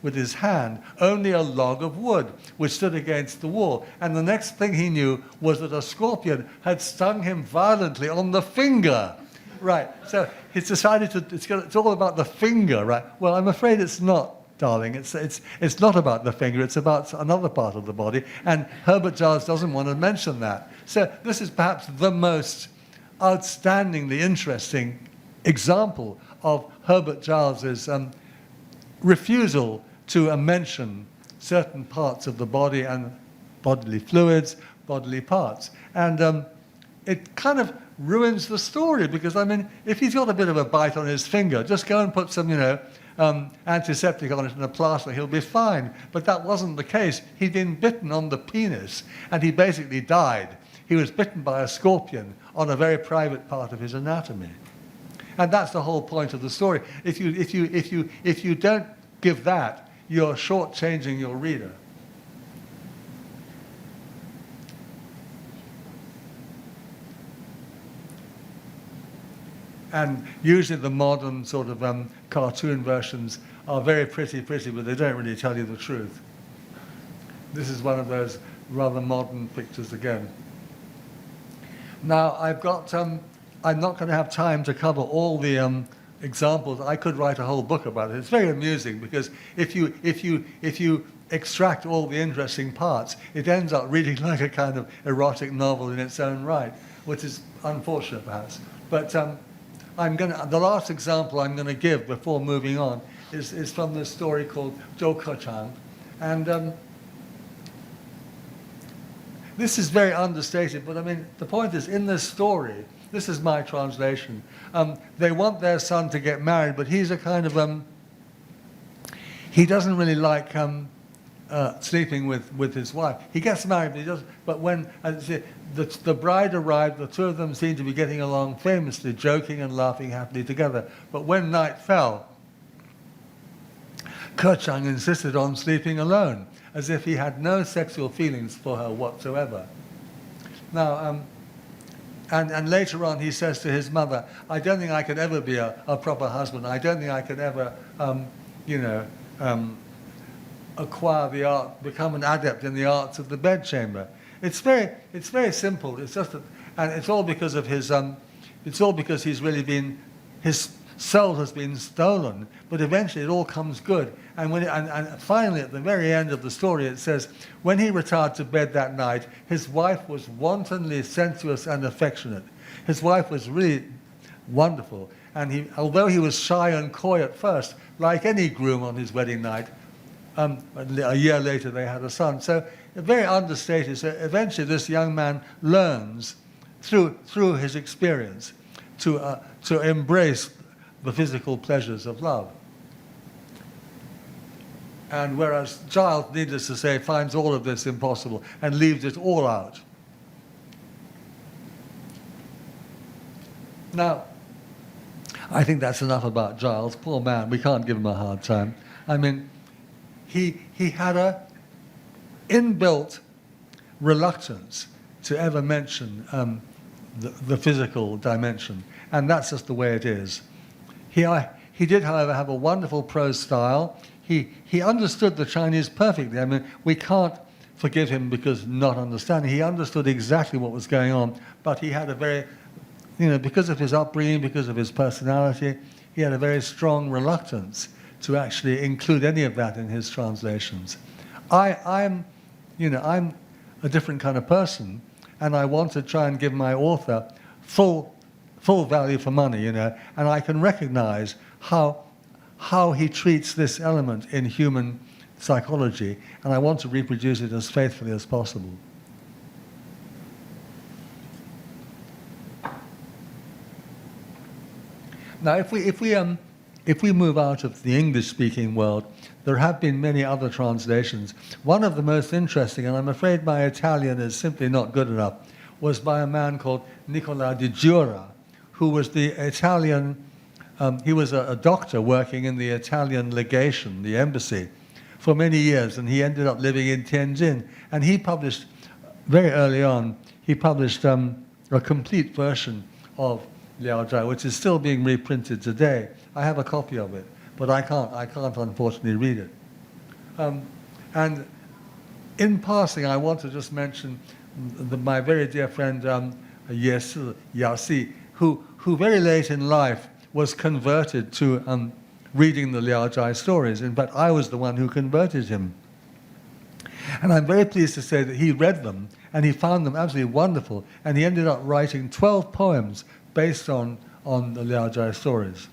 with his hand only a log of wood which stood against the wall. And the next thing he knew was that a scorpion had stung him violently on the finger. Right. So he's decided it's all about the finger, right? Well, I'm afraid it's not, darling. It's not about the finger. It's about another part of the body. And Herbert Giles doesn't want to mention that. So this is perhaps the most outstandingly interesting example of Herbert Giles's refusal to mention certain parts of the body and bodily fluids, bodily parts. And it kind of ruins the story, because, I mean, if he's got a bit of a bite on his finger, just go and put some, antiseptic on it and a plaster, he'll be fine. But that wasn't the case. He'd been bitten on the penis, and he basically died. He was bitten by a scorpion on a very private part of his anatomy. And that's the whole point of the story. If you don't give that, you're shortchanging your reader. And usually the modern sort of cartoon versions are very pretty, but they don't really tell you the truth. This is one of those rather modern pictures again. Now, I've got, I'm not going to have time to cover all the examples. I could write a whole book about it. It's very amusing, because if you extract all the interesting parts, it ends up reading like a kind of erotic novel in its own right, which is unfortunate perhaps. But the last example I'm going to give before moving on is from this story called Zhou Kechang. And this is very understated, but I mean, the point is, in this story, this is my translation, they want their son to get married, but he's a kind of, he doesn't really like sleeping with his wife. He gets married, but he doesn't. But when the bride arrived, the two of them seemed to be getting along famously, joking and laughing happily together. But when night fell, Kechang insisted on sleeping alone, as if he had no sexual feelings for her whatsoever. Now, and later on he says to his mother, I don't think I could ever be a proper husband. I don't think I could ever, acquire the art, become an adept in the arts of the bedchamber. It's very simple. It's just that, and it's all because of his, it's all because he's really been, his soul has been stolen. But eventually it all comes good. And and finally at the very end of the story it says, when he retired to bed that night, his wife was wantonly sensuous and affectionate. His wife was really wonderful. And although he was shy and coy at first, like any groom on his wedding night, a year later they had a son. So very understated. So eventually this young man learns through his experience to embrace the physical pleasures of love. And whereas Giles, needless to say, finds all of this impossible and leaves it all out. Now, I think that's enough about Giles. Poor man, we can't give him a hard time. I mean, he had a inbuilt reluctance to ever mention the physical dimension, and that's just the way it is. He did, however, have a wonderful prose style. He understood the Chinese perfectly. I mean, we can't forgive him because not understanding. He understood exactly what was going on, but he had a very, because of his upbringing, because of his personality, he had a very strong reluctance to actually include any of that in his translations. I'm a different kind of person, and I want to try and give my author full value for money, and I can recognize how he treats this element in human psychology, and I want to reproduce it as faithfully as possible. Now, if we move out of the English-speaking world, there have been many other translations. One of the most interesting, and I'm afraid my Italian is simply not good enough, was by a man called Nicola di Giura, who was the Italian, he was a doctor working in the Italian legation, the embassy, for many years, and he ended up living in Tianjin. And he published, very early on, he published a complete version of Liao Zhai, which is still being reprinted today. I have a copy of it, but I can't unfortunately read it. And in passing, I want to just mention my very dear friend Yao Si, who very late in life was converted to reading the Liao Zhai stories. In fact, I was the one who converted him. And I'm very pleased to say that he read them, and he found them absolutely wonderful, and he ended up writing 12 poems based on the Liao Zhai stories.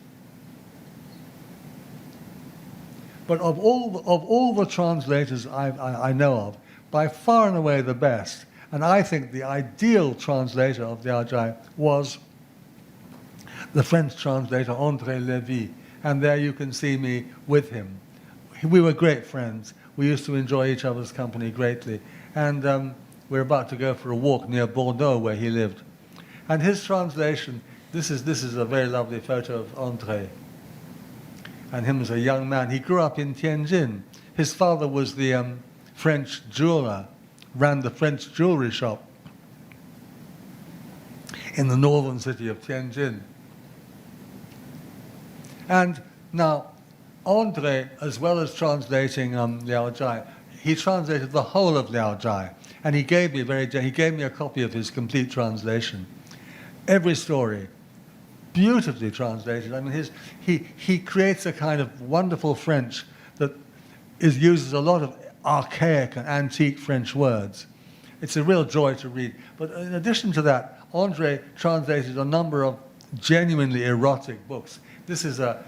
But of all the translators I know of, by far and away the best, and I think the ideal translator of Liao Zhai was the French translator André Lévy, and there you can see me with him. We were great friends. We used to enjoy each other's company greatly, and we're about to go for a walk near Bordeaux where he lived. And his translation, this is a very lovely photo of André, and him as a young man. He grew up in Tianjin. His father was the French jeweler, ran the French jewelry shop in the northern city of Tianjin. And now, André, as well as translating Liao Zhai, he translated the whole of Liao Zhai, and he gave me a copy of his complete translation. Every story, beautifully translated. I mean, he creates a kind of wonderful French that uses a lot of archaic and antique French words. It's a real joy to read. But in addition to that, André translated a number of genuinely erotic books. This is a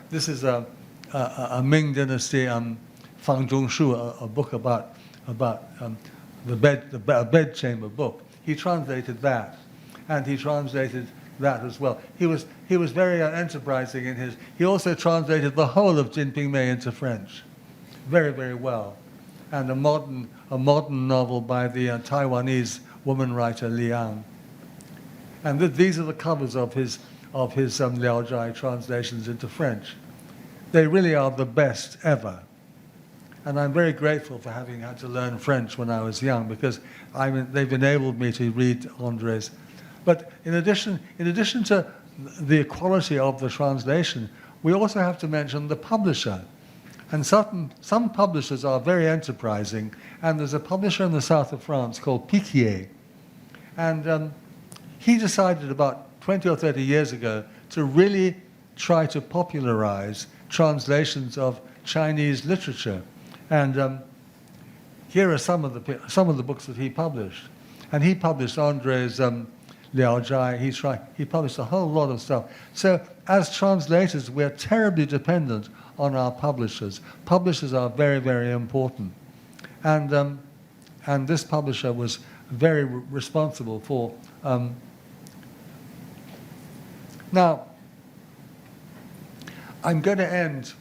Ming Dynasty Fang Zhongshu, a book about a bedchamber book. He translated that, and he translated that as well. He was very enterprising in his. He also translated the whole of Jin Ping Mei into French, very, very well, and a modern novel by the Taiwanese woman writer Liang. And these are the covers of his Liao Zhai translations into French. They really are the best ever. And I'm very grateful for having had to learn French when I was young, because they've enabled me to read André's. But in addition to the quality of the translation, we also have to mention the publisher. And some publishers are very enterprising, and there's a publisher in the south of France called Piquier. And he decided about 20 or 30 years ago to really try to popularize translations of Chinese literature. And here are some of the books that he published. And he published André's Liao Zhai. He published a whole lot of stuff. So as translators, we're terribly dependent on our publishers. Publishers are very, very important. And this publisher was very responsible for. Now, I'm going to end.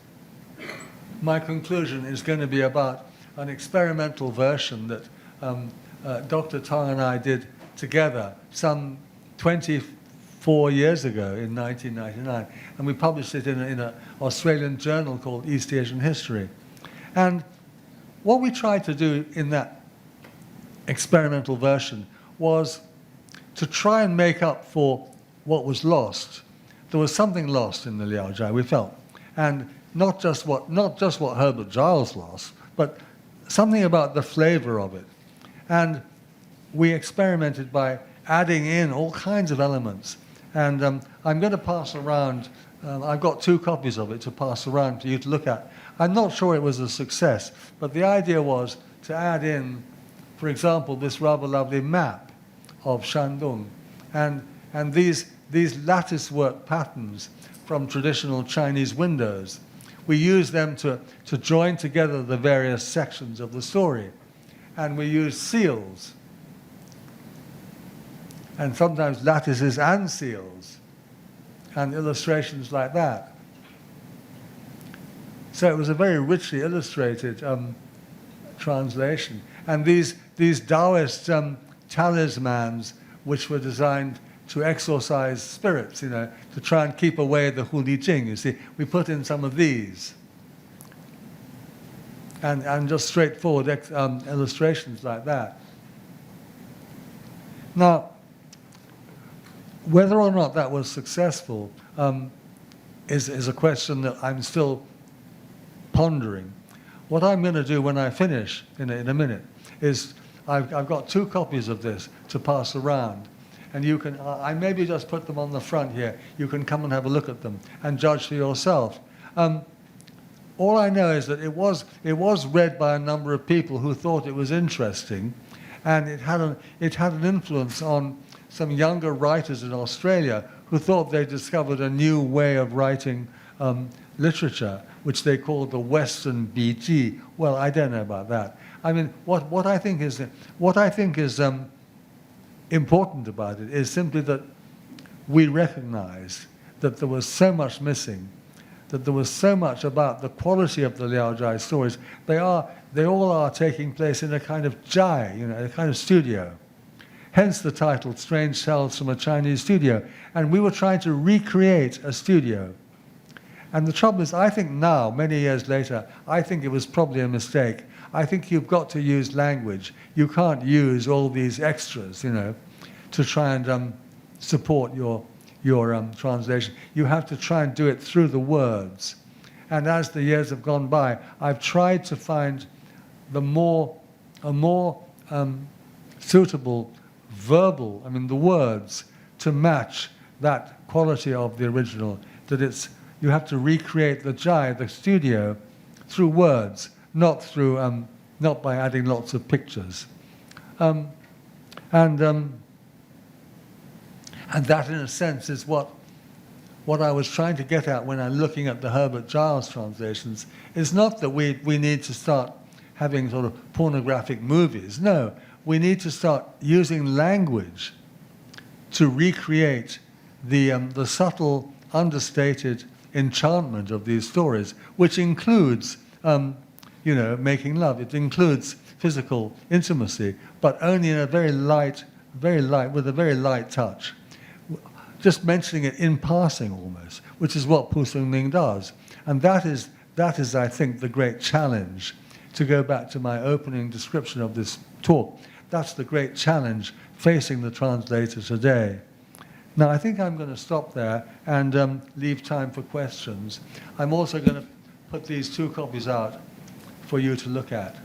My conclusion is going to be about an experimental version that Dr. Tong and I did together some 24 years ago in 1999, and we published it in an Australian journal called East Asian History. And what we tried to do in that experimental version was to try and make up for what was lost. There was something lost in the Liao Zhai, we felt, and not just what Herbert Giles lost, but something about the flavor of it. And we experimented by adding in all kinds of elements. And I'm going to pass around, I've got 2 copies of it to pass around for you to look at. I'm not sure it was a success, but the idea was to add in, for example, this rather lovely map of Shandong, and these lattice work patterns from traditional Chinese windows. We use them to join together the various sections of the story. And we use seals, and sometimes lattices and seals, and illustrations like that. So it was a very richly illustrated translation. And these Taoist talismans, which were designed to exorcise spirits, to try and keep away the Hu Li Jing. You see, we put in some of these. And just straightforward illustrations like that. Now, whether or not that was successful is a question that I'm still pondering. What I'm going to do when I finish in a minute is I've got 2 copies of this to pass around. And you can, I maybe just put them on the front here. You can come and have a look at them and judge for yourself. All I know is that it was read by a number of people who thought it was interesting, and it had an influence on some younger writers in Australia who thought they discovered a new way of writing literature, which they call the Western BG. Well, I don't know about that. I mean, what I think is important about it is simply that we recognize that there was so much missing, that there was so much about the quality of the Liao Zhai stories. They all are taking place in a kind of Zhai, a kind of studio. Hence the title, Strange Tales from a Chinese Studio. And we were trying to recreate a studio. And the trouble is, I think now, many years later, I think it was probably a mistake. I think you've got to use language. You can't use all these extras, to try and support your translation. You have to try and do it through the words. And as the years have gone by, I've tried to find a more suitable verbal, the words, to match that quality of the original. That you have to recreate the Zhai, the studio, through words, not by adding lots of pictures. And that, in a sense, is what I was trying to get at when I'm looking at the Herbert Giles translations. Is not that we need to start having sort of pornographic movies. No, we need to start using language to recreate the subtle, understated enchantment of these stories, which includes, making love. It includes physical intimacy, but only in a very light, with a very light touch. Just mentioning it in passing almost, which is what蒲松龄does. And that is, I think, the great challenge. To go back to my opening description of this talk, that's the great challenge facing the translator today. Now, I think I'm going to stop there and leave time for questions. I'm also going to put these 2 copies out for you to look at.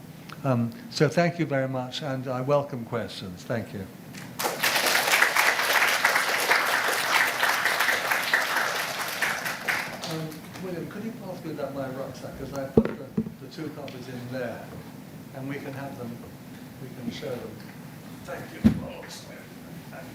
So thank you very much, and I welcome questions. Thank you. William, could you pass me my rucksack? Because I put the 2 copies in there, and we can have them, we can show them. Thank you. Thank you.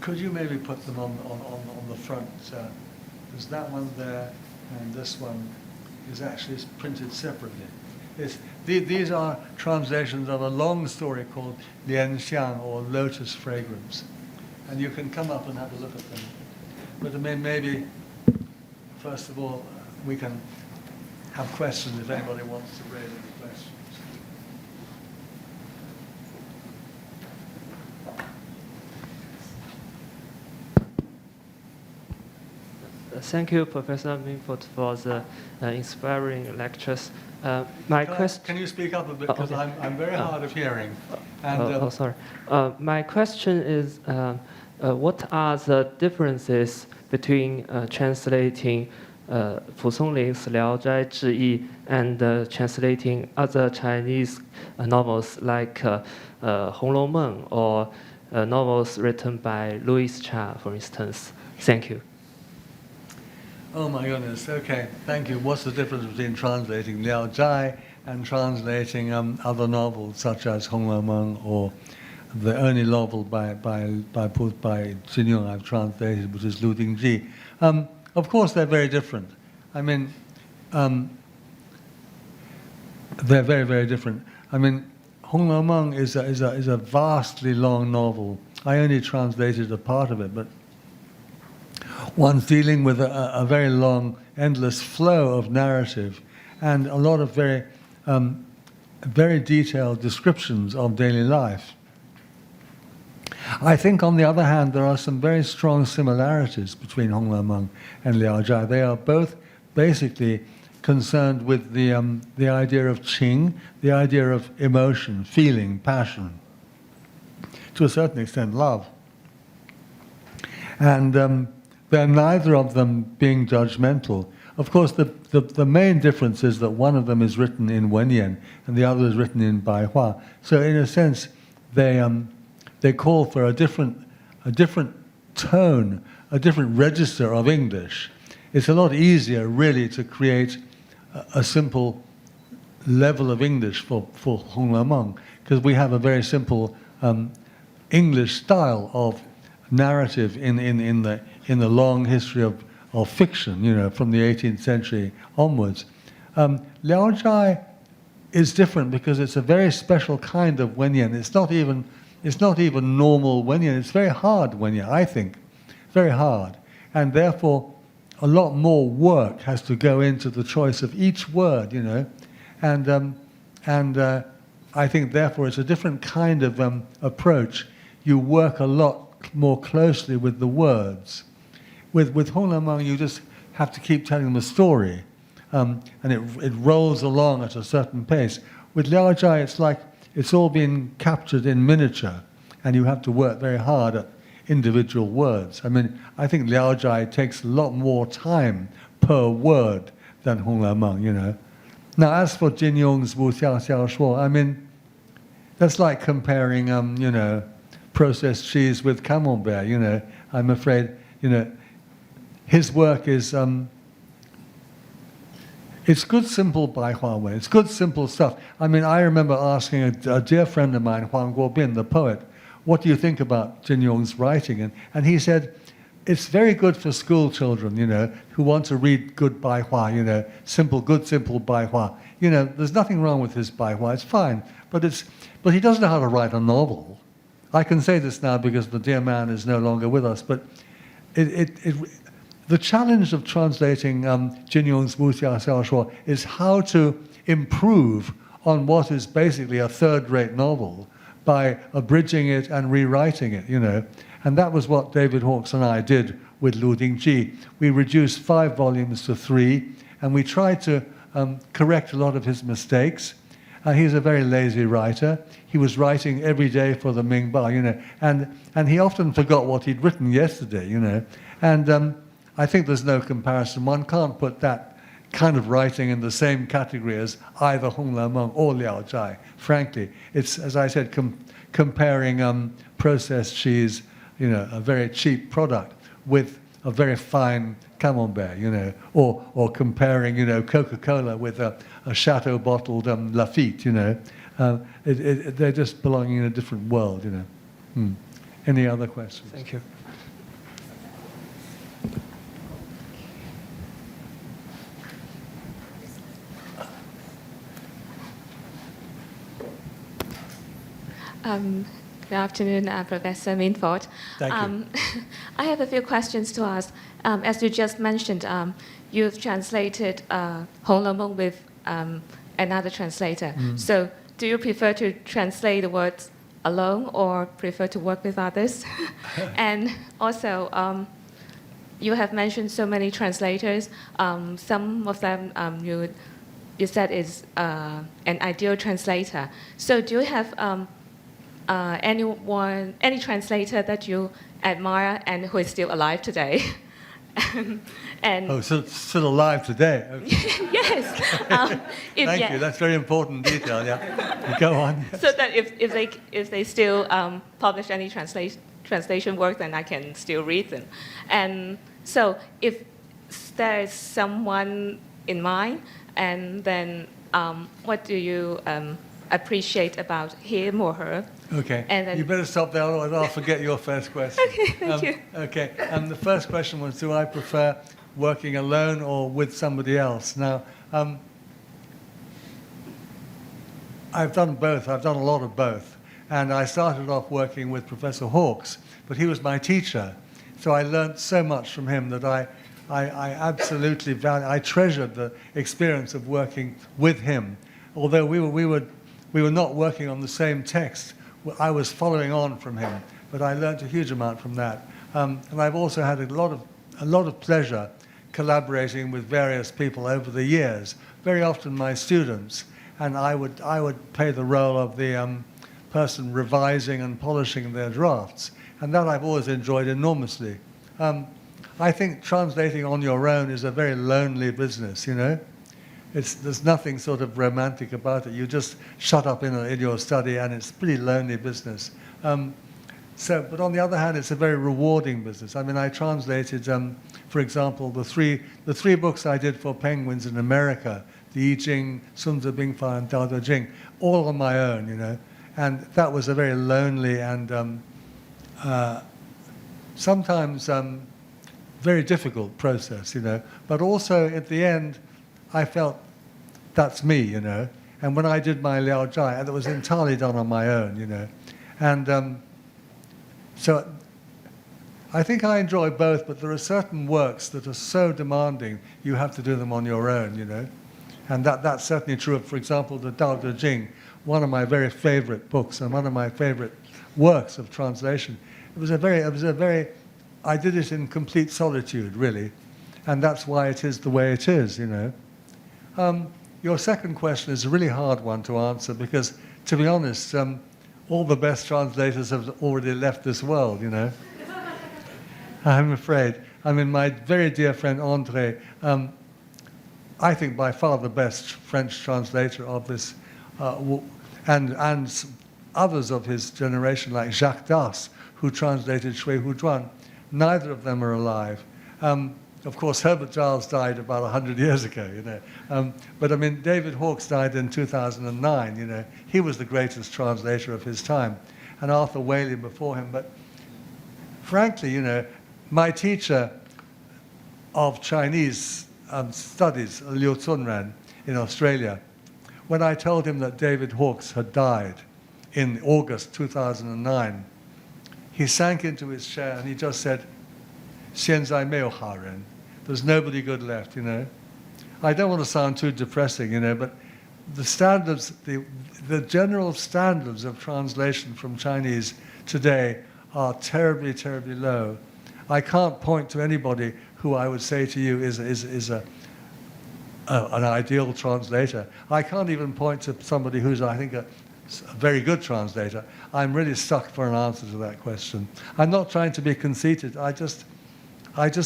Could you maybe put them on the front? There's that one there, and this one is actually printed separately. These are translations of a long story called Lian Xiang, or Lotus Fragrance. And you can come up and have a look at them. But maybe, first of all, we can have questions if anybody wants to raise any questions. Thank you, Professor Minford, for the inspiring lectures. Can you speak up a bit, because okay. I'm very hard of hearing. And, sorry. My question is, what are the differences between translating蒲松龄's 聊斋志异 and translating other Chinese novels like 红楼梦 or novels written by Louis Cha, for instance? Thank you. Oh my goodness, okay, thank you. What's the difference between translating Liao Zhai and translating other novels such as Hong Lo Meng, or the only novel by Jin Yong I've translated, which is Lu Ding Ji? Of course they're very different. I mean, they're very, very different. I mean, Hong Lo Meng is a vastly long novel. I only translated a part of it, but one's dealing with a very long, endless flow of narrative and a lot of very, very detailed descriptions of daily life. I think, on the other hand, there are some very strong similarities between Hong Lo Meng and Liao Zhai. They are both basically concerned with the idea of qing, the idea of emotion, feeling, passion, to a certain extent love. And they're neither of them being judgmental. Of course, the main difference is that one of them is written in Wenyan and the other is written in Baihua. So in a sense, they call for a different tone a different register of English. It's a lot easier, really, to create a simple level of English for Hong Lameng, because we have a very simple English style of narrative in the long history of fiction, you know, from the 18th century onwards. Liao Zhai is different because it's a very special kind of Wenyan. It's not even normal Wenyan. It's very hard Wenyan, I think, very hard, and therefore a lot more work has to go into the choice of each word, you know, and I think therefore it's a different kind of approach. You work a lot more closely with the words. With Hong Lameng, you just have to keep telling them a story, and it rolls along at a certain pace. With Liao Zhai, it's like it's all been captured in miniature, and you have to work very hard at individual words. I mean, I think Liao Zhai takes a lot more time per word than Hong Lameng, you know. Now, as for Jin Yong's Wu Xiao Xiao Shuo, I mean, that's like comparing, you know, processed cheese with camembert, you know. I'm afraid, you know, his work is, it's good, simple Baihua way. It's good, simple stuff. I mean, I remember asking a dear friend of mine, Huang Guobin, the poet, what do you think about Jin Yong's writing? And he said, it's very good for school children, you know, who want to read good Baihua, you know, simple, good, simple Baihua. You know, there's nothing wrong with his Baihua, it's fine. But he doesn't know how to write a novel. I can say this now because the dear man is no longer with us, but the challenge of translating Jin Yong's Wu Xiao Xiao Shuo is how to improve on what is basically a third-rate novel by abridging it and rewriting it, you know. And that was what David Hawkes and I did with Lu Dingji. We reduced 5 volumes to 3, and we tried to correct a lot of his mistakes. He's a very lazy writer. He was writing every day for the Mingba, you know, and he often forgot what he'd written yesterday, you know. And I think there's no comparison. One can't put that kind of writing in the same category as either Hong Lameng or Liao Zhai, frankly. It's, as I said, comparing processed cheese, you know, a very cheap product, with a very fine camembert, you know, or comparing, you know, Coca-Cola with a chateau bottled Lafite, you know. They're just belonging in a different world, you know. Any other questions? Thank you. Good afternoon, Professor Minford. Thank you. I have a few questions to ask. As you just mentioned, you've translated Hong Lameng with another translator. So do you prefer to translate the words alone or prefer to work with others? And also, you have mentioned so many translators. Some of them you said is an ideal translator. So do you have any translator that you admire and who is still alive today? Still alive today? Okay. Yes. Thank you. That's very important detail. Yeah. Go on. So that if they still publish any translation work, then I can still read them. And so if there is someone in mind, and then what do you appreciate about him or her? Okay. And then, you better stop there, otherwise I'll forget your first question. Okay, thank you. Okay. The first question was, do I prefer working alone or with somebody else? Now, I've done both. I've done a lot of both. And I started off working with Professor Hawkes, but he was my teacher. So I learned so much from him that I absolutely value. I treasured the experience of working with him. Although we were not working on the same text, I was following on from him, but I learned a huge amount from that. And I've also had a lot of pleasure collaborating with various people over the years. Very often my students, and I would play the role of the person revising and polishing their drafts, and that I've always enjoyed enormously. I think translating on your own is a very lonely business, you know. There's nothing sort of romantic about it. You just shut up in your study, and it's a pretty lonely business. So, but on the other hand, it's a very rewarding business. I mean, I translated, for example, the three books I did for penguins in America, the I Ching, Sun Tzu Bing Fa, and Dao De Jing, all on my own, you know. And that was a very lonely and sometimes very difficult process, you know. But also, at the end, I felt that's me, you know. And when I did my Liao Zhai, it was entirely done on my own, you know. And so I think I enjoy both, but there are certain works that are so demanding, you have to do them on your own, you know. And that's certainly true of, for example, the Dao De Jing, one of my very favorite books and one of my favorite works of translation. I did it in complete solitude, really. And that's why it is the way it is, you know. Your second question is a really hard one to answer because, to be honest, all the best translators have already left this world, you know. I'm afraid. I mean, my very dear friend André, I think by far the best French translator of this, and others of his generation, like Jacques Das, who translated Shui Hu Zhuan, neither of them are alive. Of course, Herbert Giles died about 100 years ago, you know. But I mean, David Hawkes died in 2009, you know. He was the greatest translator of his time, and Arthur Waley before him. But frankly, you know, my teacher of Chinese studies, Liu Cunran, in Australia, when I told him that David Hawkes had died in August 2009, he sank into his chair and he just said, 现在没有好人. There's nobody good left, you know. I don't want to sound too depressing, you know, but the standards, the general standards of translation from Chinese today are terribly, terribly low. I can't point to anybody who I would say to you is an ideal translator. I can't even point to somebody who's, I think, a very good translator. I'm really stuck for an answer to that question. I'm not trying to be conceited. I just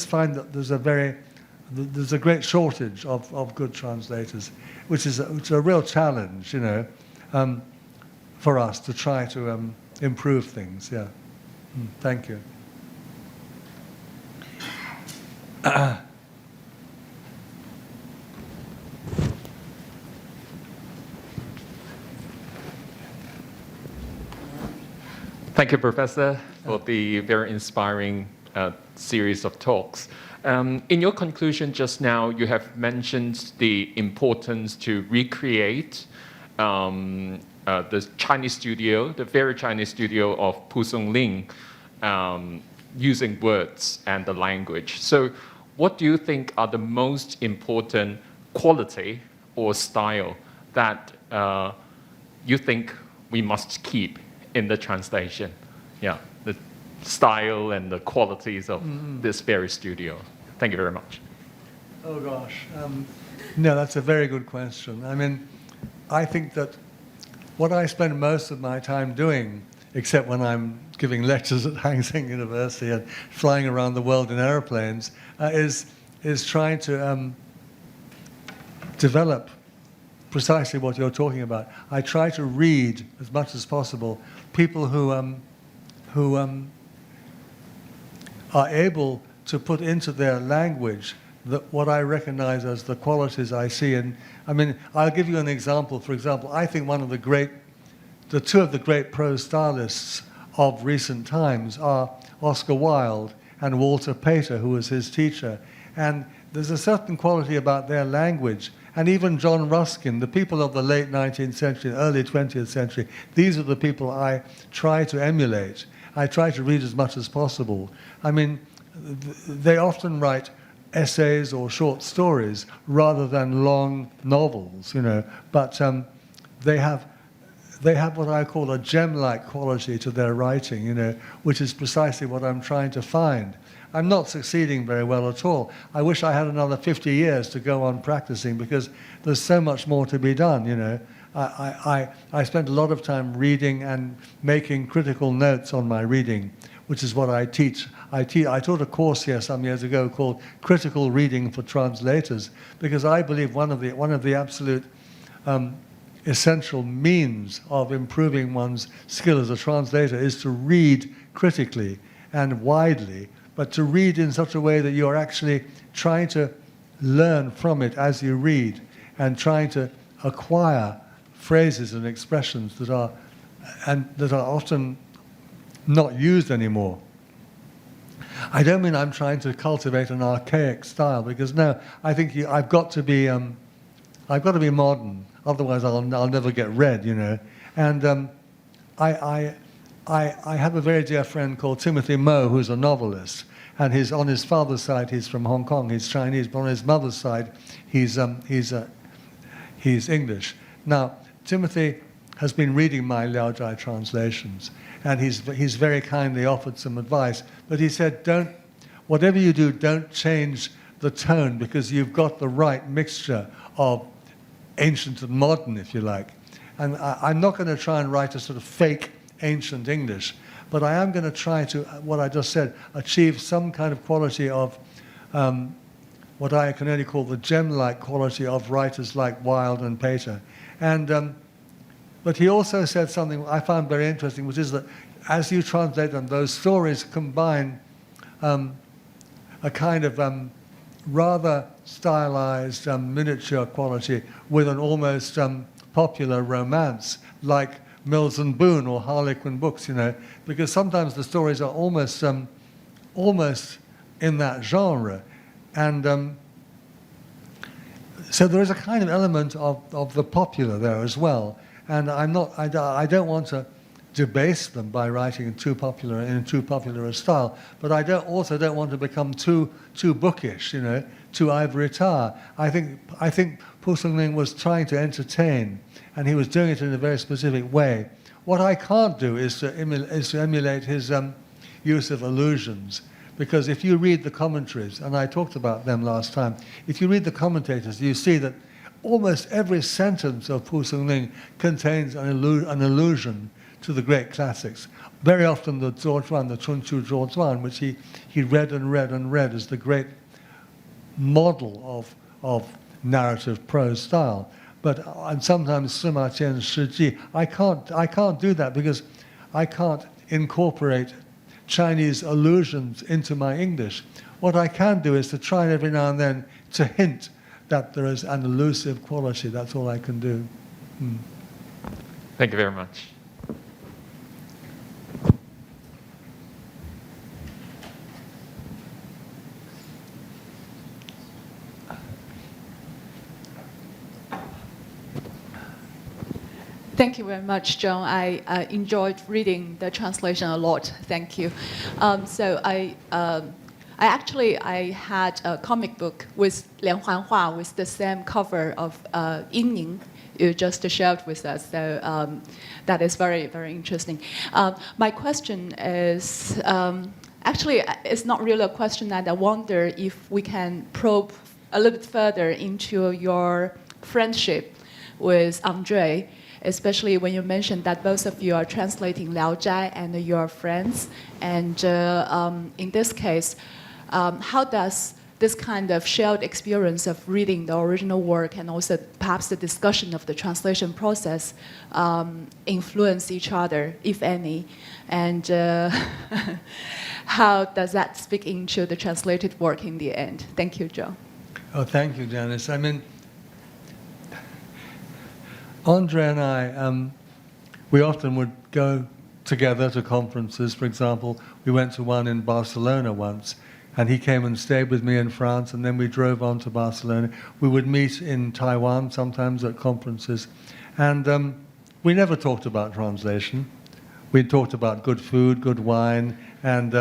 find that there's a great shortage of good translators, which is a real challenge, you know, for us to try to improve things. Yeah. Thank you. Thank you, Professor, for the very inspiring series of talks. In your conclusion just now, you have mentioned the importance to recreate the Chinese studio, the very Chinese studio of Songling, using words and the language. So what do you think are the most important quality or style that you think we must keep in the translation? Yeah, the style and the qualities of this very studio. Thank you very much. Oh gosh, no, that's a very good question. I mean, I think that what I spend most of my time doing, except when I'm giving lectures at Hang Seng University and flying around the world in airplanes, is trying to develop precisely what you're talking about. I try to read as much as possible people who are able to put into their language what I recognize as the qualities I see. And I mean, I'll give you an example. For example, I think the two of the great prose stylists of recent times are Oscar Wilde and Walter Pater, who was his teacher. And there's a certain quality about their language. And even John Ruskin, the people of the late 19th century, early 20th century, these are the people I try to emulate. I try to read as much as possible. I mean, they often write essays or short stories rather than long novels, you know, but they have what I call a gem-like quality to their writing, you know, which is precisely what I'm trying to find. I'm not succeeding very well at all. I wish I had another 50 years to go on practicing because there's so much more to be done, you know. I spent a lot of time reading and making critical notes on my reading, which is what I teach. I taught a course here some years ago called Critical Reading for Translators, because I believe one of the absolute essential means of improving one's skill as a translator is to read critically and widely, but to read in such a way that you're actually trying to learn from it as you read and trying to acquire phrases and expressions that are often not used anymore. I don't mean I'm trying to cultivate an archaic style, because no, I think I've got to be modern. Otherwise, I'll never get read, you know. And I have a very dear friend called Timothy Mo, who's a novelist, and on his father's side he's from Hong Kong. He's Chinese, but on his mother's side he's English. Now, Timothy has been reading my Liao Zhai translations, and he's very kindly offered some advice. But he said, whatever you do, don't change the tone, because you've got the right mixture of ancient and modern, if you like. And I'm not going to try and write a sort of fake ancient English, but I am going to try to, what I just said, achieve some kind of quality of what I can only call the gem-like quality of writers like Wilde and Pater. And but he also said something I found very interesting, which is that as you translate them, those stories combine a kind of rather stylized miniature quality with an almost popular romance, like Mills and Boon or Harlequin books, you know, because sometimes the stories are almost in that genre. And so there is a kind of element of the popular there as well. And I don't want to debase them by writing in too popular a style, but I also don't want to become too bookish, you know, too ivory tower. I think蒲松龄was trying to entertain, and he was doing it in a very specific way. What I can't do is to emulate his use of allusions, because if you read the commentaries, and I talked about them last time, if you read the commentators, you see that almost every sentence of蒲松龄contains an allusion to the great classics. Very often the Zhuozhuan, the Chunqiu Zhuozhuan, which he read and read and read as the great model of narrative prose style. But and sometimes Sima Qian Shiji, I can't do that, because I can't incorporate Chinese allusions into my English. What I can do is to try every now and then to hint that there is an elusive quality. That's all I can do. Thank you very much. Thank you very much, John. I enjoyed reading the translation a lot. Thank you. So I had a comic book with Lian Huanhua with the same cover of Yingning you just shared with us. So that is very, very interesting. My question is, actually, it's not really a question, and I wonder if we can probe a little bit further into your friendship with Andre, especially when you mentioned that both of you are translating Liao Zhai and you're friends. And in this case, how does this kind of shared experience of reading the original work and also perhaps the discussion of the translation process influence each other, if any? And how does that speak into the translated work in the end? Thank you, Joe. Oh, thank you, Janice. I mean, Andre and I, we often would go together to conferences. For example, we went to one in Barcelona once, and he came and stayed with me in France, and then we drove on to Barcelona. We would meet in Taiwan sometimes at conferences, and we never talked about translation. We talked about good food, good wine, and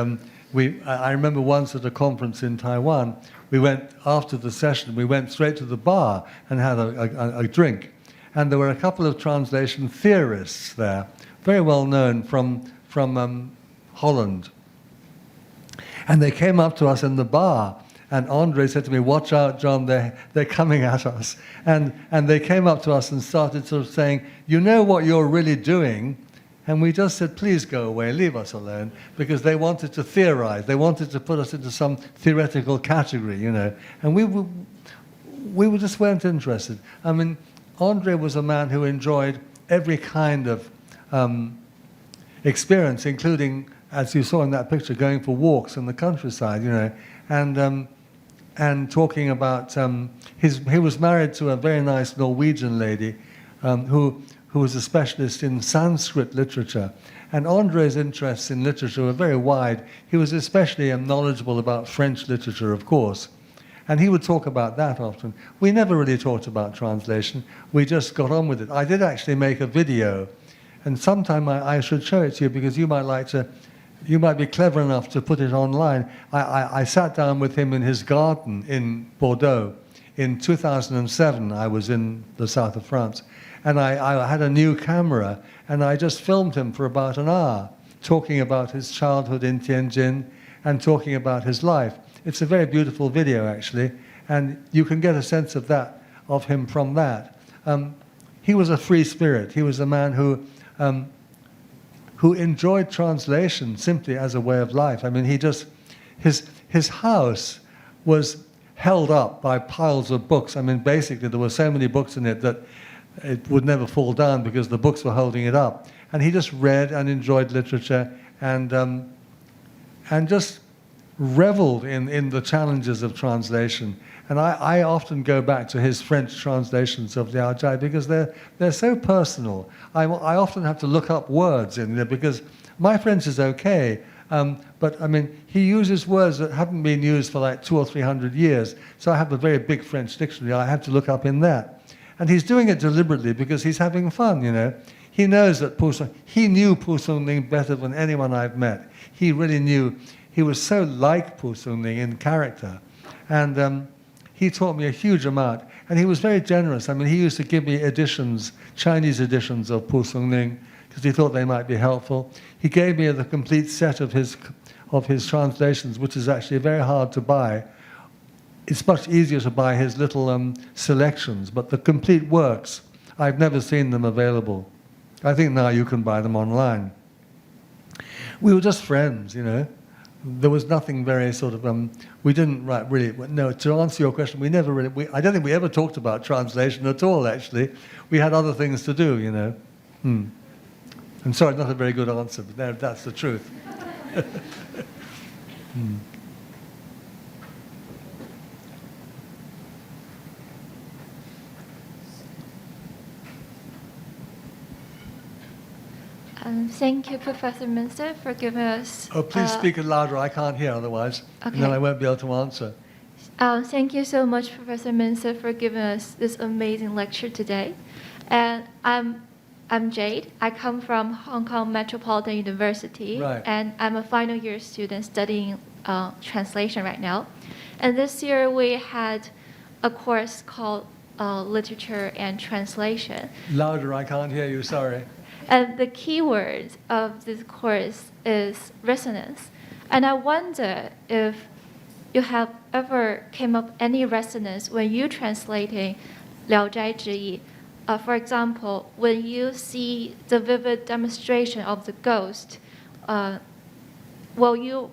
I remember once at a conference in Taiwan, we went, after the session, we went straight to the bar and had a drink. And there were a couple of translation theorists there, very well known from Holland. And they came up to us in the bar, and Andre said to me, "Watch out, John, they're coming at us." And they came up to us and started sort of saying, "You know what you're really doing?" And we just said, "Please go away, leave us alone," because they wanted to theorize. They wanted to put us into some theoretical category, you know. And we just weren't interested. I mean, Andre was a man who enjoyed every kind of experience, including, as you saw in that picture, going for walks in the countryside, you know, and talking about he was married to a very nice Norwegian lady who was a specialist in Sanskrit literature. And Andre's interests in literature were very wide. He was especially knowledgeable about French literature, of course. And he would talk about that often. We never really talked about translation. We just got on with it. I did actually make a video. And sometime I should show it to you because you might be clever enough to put it online. I sat down with him in his garden in Bordeaux. In 2007, I was in the south of France. And I had a new camera, and I just filmed him for about an hour, talking about his childhood in Tianjin and talking about his life. It's a very beautiful video, actually, and you can get a sense of him from that. He was a free spirit. He was a man who enjoyed translation simply as a way of life. I mean, his house was held up by piles of books. I mean, basically, there were so many books in it that it would never fall down because the books were holding it up. And he just read and enjoyed literature and just reveled in the challenges of translation. And I often go back to his French translations of Liao Jai because they're so personal. I often have to look up words in there because my French is okay, but I mean, he uses words that haven't been used for like 200 or 300 years. So I have a very big French dictionary I have to look up in that. And he's doing it deliberately because he's having fun, you know. He knows that he knew蒲松龄better than anyone I've met. He really knew. He was so like蒲松龄in character. And he taught me a huge amount. And he was very generous. I mean, he used to give me editions, Chinese editions of蒲松龄, because he thought they might be helpful. He gave me the complete set of his translations, which is actually very hard to buy. It's much easier to buy his little selections, but the complete works, I've never seen them available. I think now you can buy them online. We were just friends, you know. There was nothing very sort of, we didn't really, no, to answer your question, we never really, I don't think we ever talked about translation at all, actually. We had other things to do, you know. I'm sorry, not a very good answer, but that's the truth. Thank you, Professor Minford, for giving us... Oh, please speak louder. I can't hear otherwise. Okay. And then I won't be able to answer. Thank you so much, Professor Minford, for giving us this amazing lecture today. And I'm Jade. I come from Hong Kong Metropolitan University. Right. And I'm a final year student studying translation right now. And this year we had a course called Literature and Translation. Louder, I can't hear you, sorry. And the key word of this course is resonance. And I wonder if you have ever came up any resonance when you translating Liao Zhai Zhi Yi. For example, when you see the vivid demonstration of the ghost, will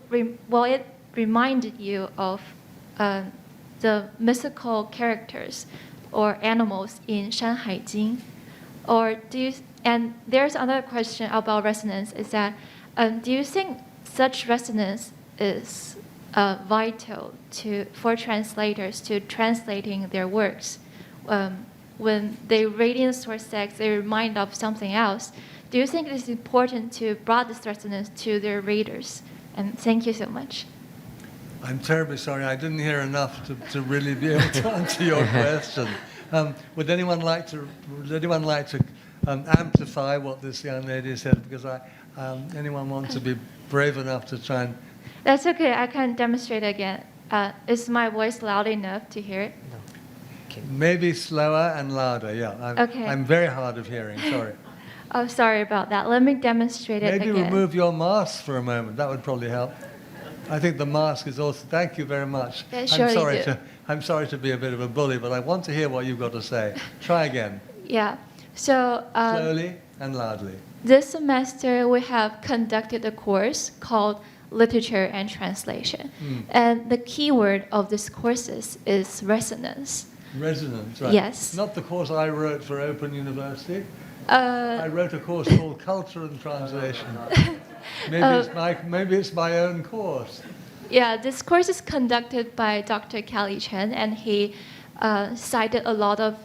it reminded you of the mystical characters or animals in Shanhai Jing? Or do you? And there's another question about resonance, is that do you think such resonance is vital for translators to translating their works? When they read in the source text, they remind of something else. Do you think it's important to bring this resonance to their readers? And thank you so much. I'm terribly sorry. I didn't hear enough to really be able to answer your question. Would anyone like to amplify what this young lady said? Because anyone want to be brave enough to try and... That's okay. I can demonstrate again. Is my voice loud enough to hear it? No. Okay. Maybe slower and louder, yeah. Okay. I'm very hard of hearing, sorry. Oh, sorry about that. Let me demonstrate it Maybe again. remove your mask for a moment. That would probably help. I think the mask is also... Thank you very much. Yeah, sure I'm sorry to be a bit of a bully, but I want to hear what you've got to say. Try again. Yeah. So Slowly and loudly. this semester we have conducted a course called Literature and Translation. And the key word of this course is resonance. Resonance, right. Yes. Not the course I wrote for Open University. Uh, I wrote a course called Culture and Translation. Maybe it's my own course. Yeah, this course is conducted by Dr. Kelly Chen, and he cited a lot of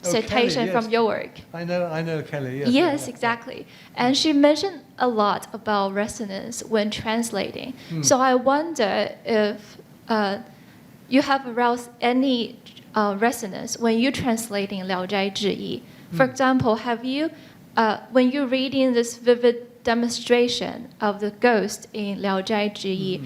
citation Kelly, from yes. your work. I know Kelly, yes. Yes, exactly. And she mentioned a lot about resonance when translating. So I wonder if you have aroused any resonance when you're translating 聊斋志异. For example, have you, when you're reading this vivid demonstration of the ghost in 聊斋志异,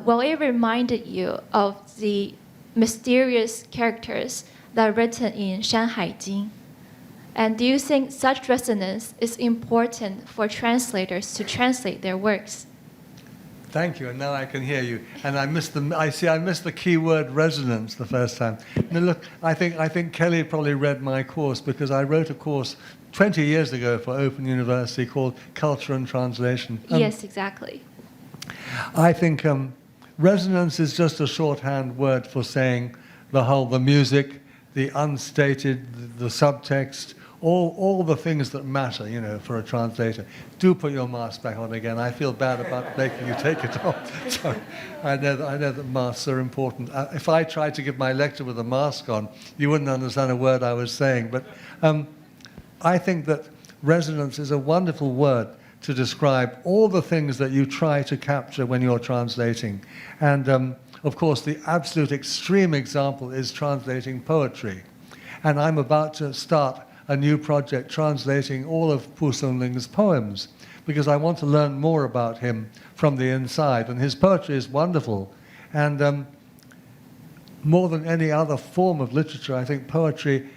will it reminded you of the mysterious characters that are written in 山海经? And do you think such resonance is important for translators to translate their works? Thank you, and now I can hear you. And I missed the key word resonance the first time. Now look, I think Kelly probably read my course because I wrote a course 20 years ago for Open University called Culture and Translation. Yes, exactly. I think resonance is just a shorthand word for saying the music, the unstated, the subtext, all the things that matter, you know, for a translator. Do put your mask back on again. I feel bad about making you take it off. Sorry. I know that masks are important. If I tried to give my lecture with a mask on, you wouldn't understand a word I was saying. But I think that resonance is a wonderful word to describe all the things that you try to capture when you're translating. And of course, the absolute extreme example is translating poetry. And I'm about to start a new project translating all of蒲松齡's poems because I want to learn more about him from the inside. And his poetry is wonderful. And more than any other form of literature, I think poetry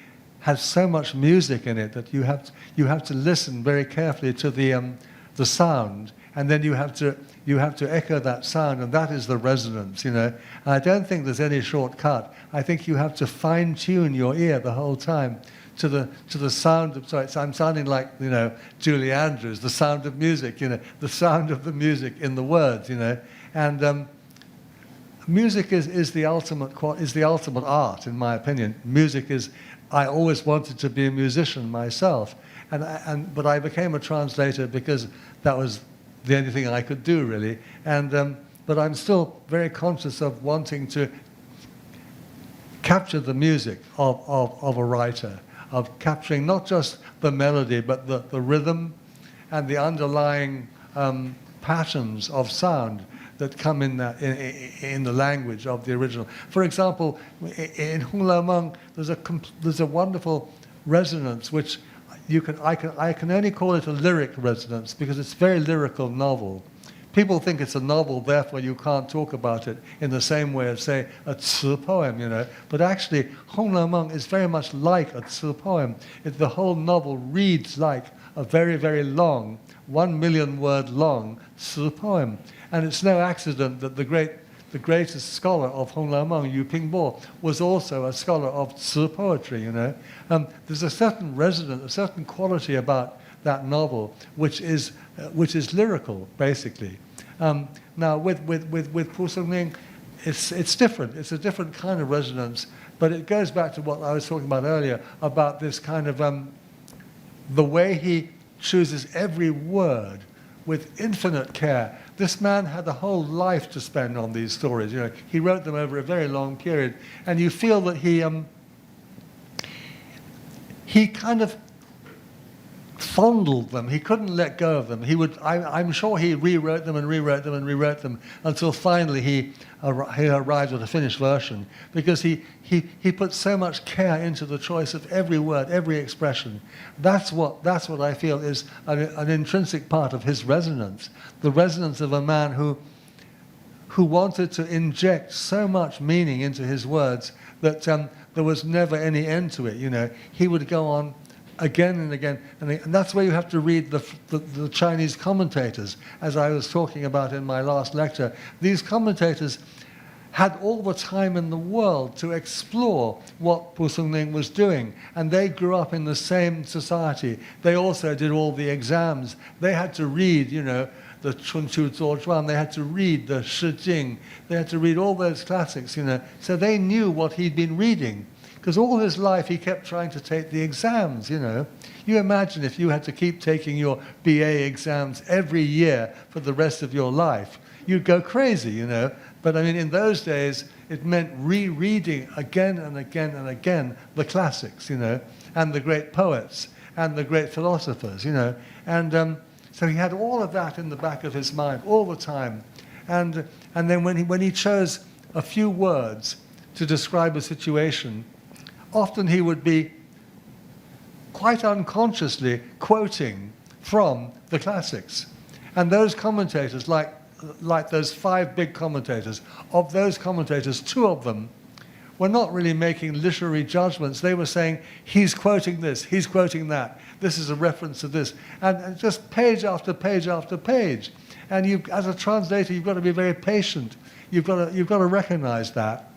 has so much music in it that you have to listen very carefully to the sound, and then you have to echo that sound, and that is the resonance, you know. And I don't think there's any shortcut. I think you have to fine-tune your ear the whole time to the sound of. Sorry, I'm sounding like, you know, Julie Andrews. The sound of music, you know, the sound of the music in the words, you know. And music is the ultimate art, in my opinion. Music is. I always wanted to be a musician myself, but I became a translator because that was the only thing I could do, really. And but I'm still very conscious of wanting to capture the music of a writer, of capturing not just the melody, but the rhythm and the underlying patterns of sound that come in the language of the original. For example, in Hong Lao Meng, there's a wonderful resonance which I can only call it a lyric resonance because it's a very lyrical novel. People think it's a novel, therefore you can't talk about it in the same way as, say, a Ci poem, you know. But actually, Hong Lao Meng is very much like a Ci poem. The whole novel reads like a very, very long, 1 million word long Ci poem. And it's no accident that the greatest scholar of Hong Lao Meng, Yu Pingbo, was also a scholar of Ci poetry, you know. There's a certain resonance, a certain quality about that novel which is lyrical, basically. Now, with蒲松齡, it's different. It's a different kind of resonance, but it goes back to what I was talking about earlier, about this kind of, the way he chooses every word with infinite care. This man had a whole life to spend on these stories. You know, he wrote them over a very long period, and you feel that he kind of fondled them. He couldn't let go of them. I'm sure he rewrote them and rewrote them and rewrote them until finally he arrived at a finished version, because he put so much care into the choice of every word, every expression. That's what I feel is an intrinsic part of his resonance, the resonance of a man who wanted to inject so much meaning into his words that there was never any end to it. You know, he would go on again and again, and that's where you have to read the Chinese commentators, as I was talking about in my last lecture. These commentators had all the time in the world to explore what蒲松齡was doing, and they grew up in the same society. They also did all the exams. They had to read, you know, the Chunqiu Zuozhuan, they had to read the Shi Jing, they had to read all those classics, you know, so they knew what he'd been reading, Because all his life he kept trying to take the exams, you know. You imagine if you had to keep taking your BA exams every year for the rest of your life, you'd go crazy, you know. But I mean, in those days, it meant rereading again and again and again the classics, you know, and the great poets and the great philosophers, you know. And so he had all of that in the back of his mind all the time. And then when he chose a few words to describe a situation, often he would be quite unconsciously quoting from the classics. And those commentators, like those 5 big commentators, of those commentators, 2 of them were not really making literary judgments. They were saying, he's quoting this, he's quoting that, this is a reference to this, and just page after page after page. And you, as a translator, you've got to be very patient. You've got to recognize that.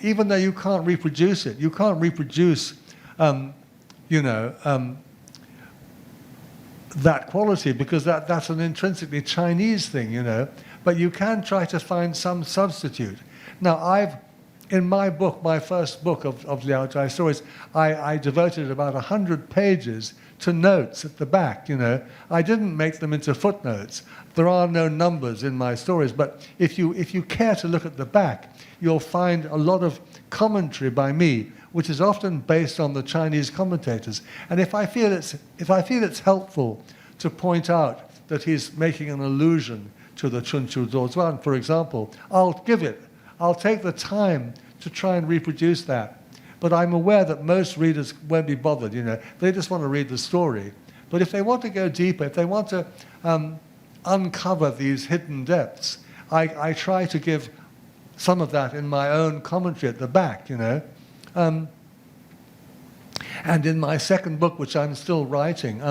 Even though you can't reproduce it. You can't reproduce, that quality, because that's an intrinsically Chinese thing, you know. But you can try to find some substitute. Now, in my book, my first book of Liao Jai stories, I devoted about 100 pages to notes at the back, you know. I didn't make them into footnotes. There are no numbers in my stories, but if you care to look at the back, you'll find a lot of commentary by me, which is often based on the Chinese commentators. And if I feel it's helpful to point out that he's making an allusion to the Chunqiu Zuozhuan, for example, I'll take the time to try and reproduce that. But I'm aware that most readers won't be bothered, you know. They just want to read the story. But if they want to go deeper, if they want to uncover these hidden depths, I try to give some of that in my own commentary at the back, you know. And in my second book, which I'm still writing,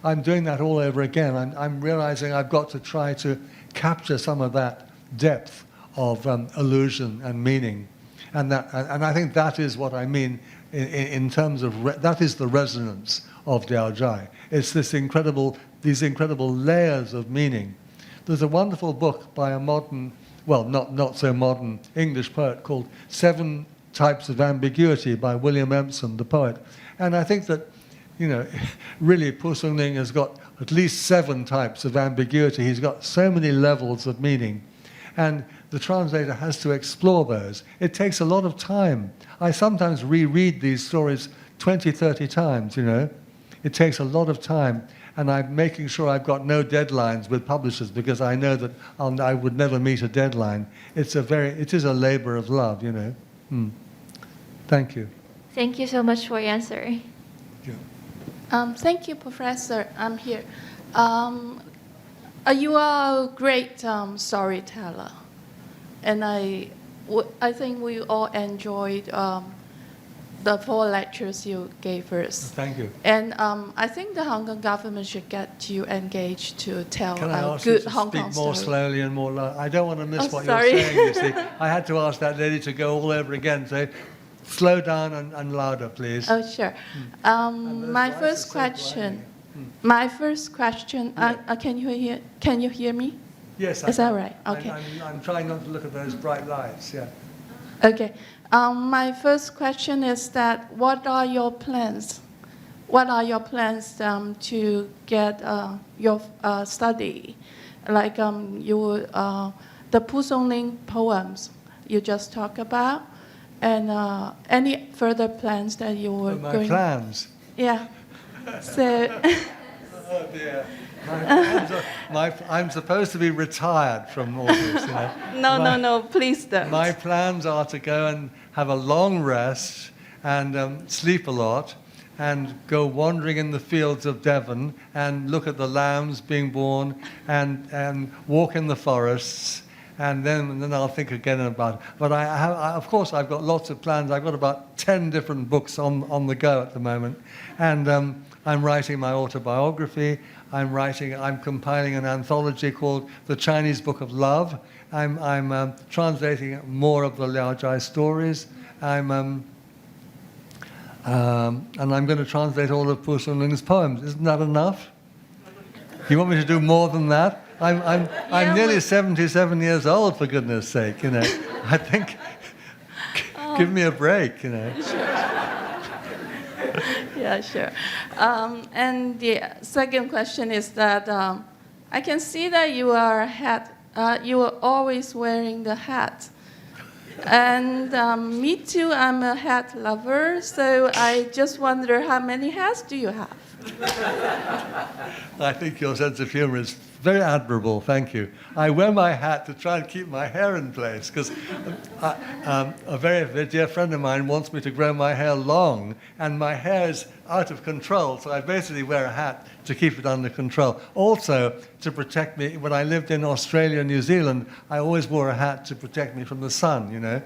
I'm doing that all over again. I'm realizing I've got to try to capture some of that depth of allusion and meaning. And I think that is what I mean in terms of, that is the resonance of Liao Jai. It's these incredible layers of meaning. There's a wonderful book by a modern, well, not so modern English poet called 7 Types of Ambiguity by William Empson, the poet. And I think that, you know, really蒲松龄has got at least 7 types of ambiguity. He's got so many levels of meaning. And the translator has to explore those. It takes a lot of time. I sometimes reread these stories 20, 30 times, you know. It takes a lot of time. And I'm making sure I've got no deadlines with publishers, because I know that I would never meet a deadline. It is a labor of love, you know. Thank you. Thank you so much for your answer. Thank you, Professor. I'm here. You are a great storyteller, and I think we all enjoyed the 4 lectures you gave us. Thank you. And I think the Hong Kong government should get you engaged to tell Can I a ask you good to Hong speak Kong more story. slowly and more loud? I don't want to miss what sorry. you're saying, you see. I had to ask that lady to go all over again. So slow down and louder, please. Oh, sure. My first question. My first question. Can you hear me? Yes. Is that right? Okay. I'm trying not to look at those bright lights. Yeah. Okay. My first question is that what are your plans? What are your plans to get your study? Like the蒲松龄poems you just talked about, and any further plans that you were My going? plans. Yeah. So. Oh dear. I'm supposed to be retired from all this, you know. No, please don't. My plans are to go and have a long rest and sleep a lot and go wandering in the fields of Devon and look at the lambs being born and walk in the forests, and then I'll think again about it. But of course, I've got lots of plans. I've got about 10 different books on the go at the moment, and I'm writing my autobiography. I'm compiling an anthology called The Chinese Book of Love. I'm translating more of the Liao Jai stories. And I'm going to translate all of蒲松龄's poems. Isn't that enough? You want me to do more than that? I'm nearly 77 years old, for goodness sake, you know. I think, give me a break, you know. Yeah, sure. And the second question is that I can see that you are always wearing the hat. And me too, I'm a hat lover, so I just wonder how many hats do you have? I think your sense of humor is very admirable, thank you. I wear my hat to try and keep my hair in place, because a very dear friend of mine wants me to grow my hair long, and my hair is out of control, so I basically wear a hat to keep it under control. Also, to protect me, when I lived in Australia and New Zealand, I always wore a hat to protect me from the sun, you know.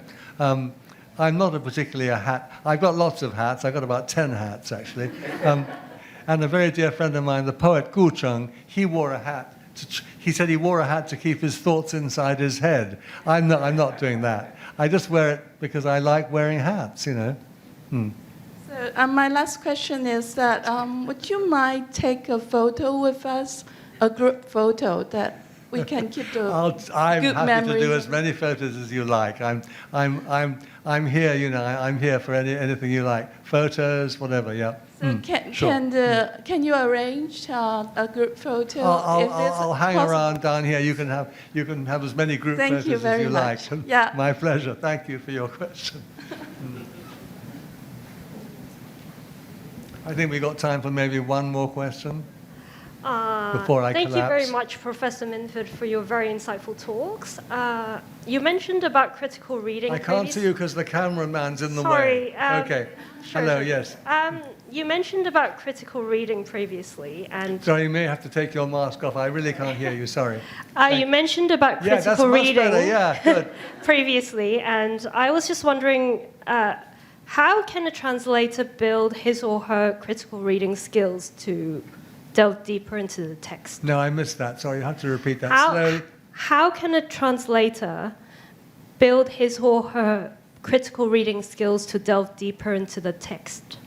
I'm not particularly a hat. I've got lots of hats. I've got about 10 hats, actually. And a very dear friend of mine, the poet Gu Cheng, he wore a hat. He said he wore a hat to keep his thoughts inside his head. I'm not doing that. I just wear it because I like wearing hats, you know. So my last question is that would you mind take a photo with us, a group photo that we can keep the I'm good happy memories? to do as many photos as you like. I'm here, you know. I'm here for anything you like. Photos, whatever. Yeah. So can you arrange a group photo? I'll hang around down here. You can have as many group Thank photos you as very you much. like. Yeah. My pleasure. Thank you for your question. I think we got time for maybe one more question before I Thank collapse. you very much, Professor Minford, for your very insightful talks. You mentioned about critical reading. I can't see you because the cameraman's in the Sorry, way. Okay. Sure, Hello, sure. yes. You mentioned about critical reading previously, and Sorry, you may have to take your mask off. I really can't hear you, sorry. you mentioned about Yeah, that's critical much reading better. Yeah, good. previously, and I was just wondering, how can a translator build his or her critical reading skills to delve deeper into the text? No, I missed that. Sorry, you have to repeat that slowly. How can a translator build his or her critical reading skills to delve deeper into the text?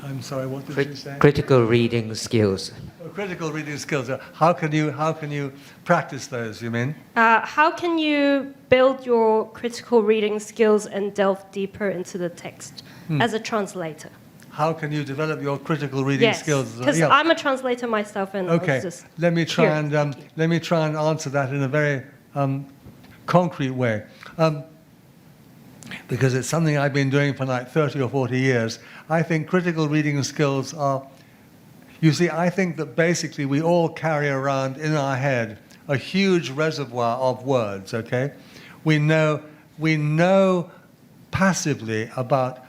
I'm sorry, what did you say? Critical reading skills. Oh, critical reading skills. How can you practice those, you mean? How can you build your critical reading skills and delve deeper into the text as a translator? How can you develop your critical reading skills? Because Yeah. I'm a translator myself, and I Okay, was just let me try curious. and answer that in a very concrete way, because it's something I've been doing for like 30 or 40 years. I think critical reading skills are. You see, I think that basically we all carry around in our head a huge reservoir of words. Okay, we know passively about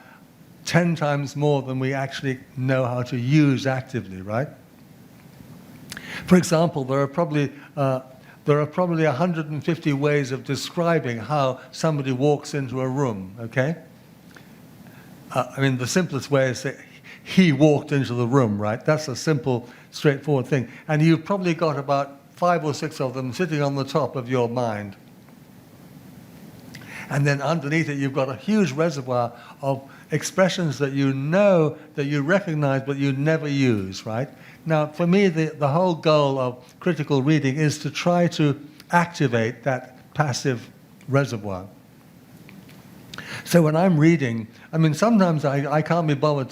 10 times more than we actually know how to use actively, right? For example, there are probably 150 ways of describing how somebody walks into a room, okay? I mean, the simplest way is that he walked into the room, right? That's a simple, straightforward thing. And you've probably got about 5 or 6 of them sitting on the top of your mind. And then underneath it, you've got a huge reservoir of expressions that you know, that you recognize, but you never use, right? Now, for me, the whole goal of critical reading is to try to activate that passive reservoir. So when I'm reading, I mean, sometimes I can't be bothered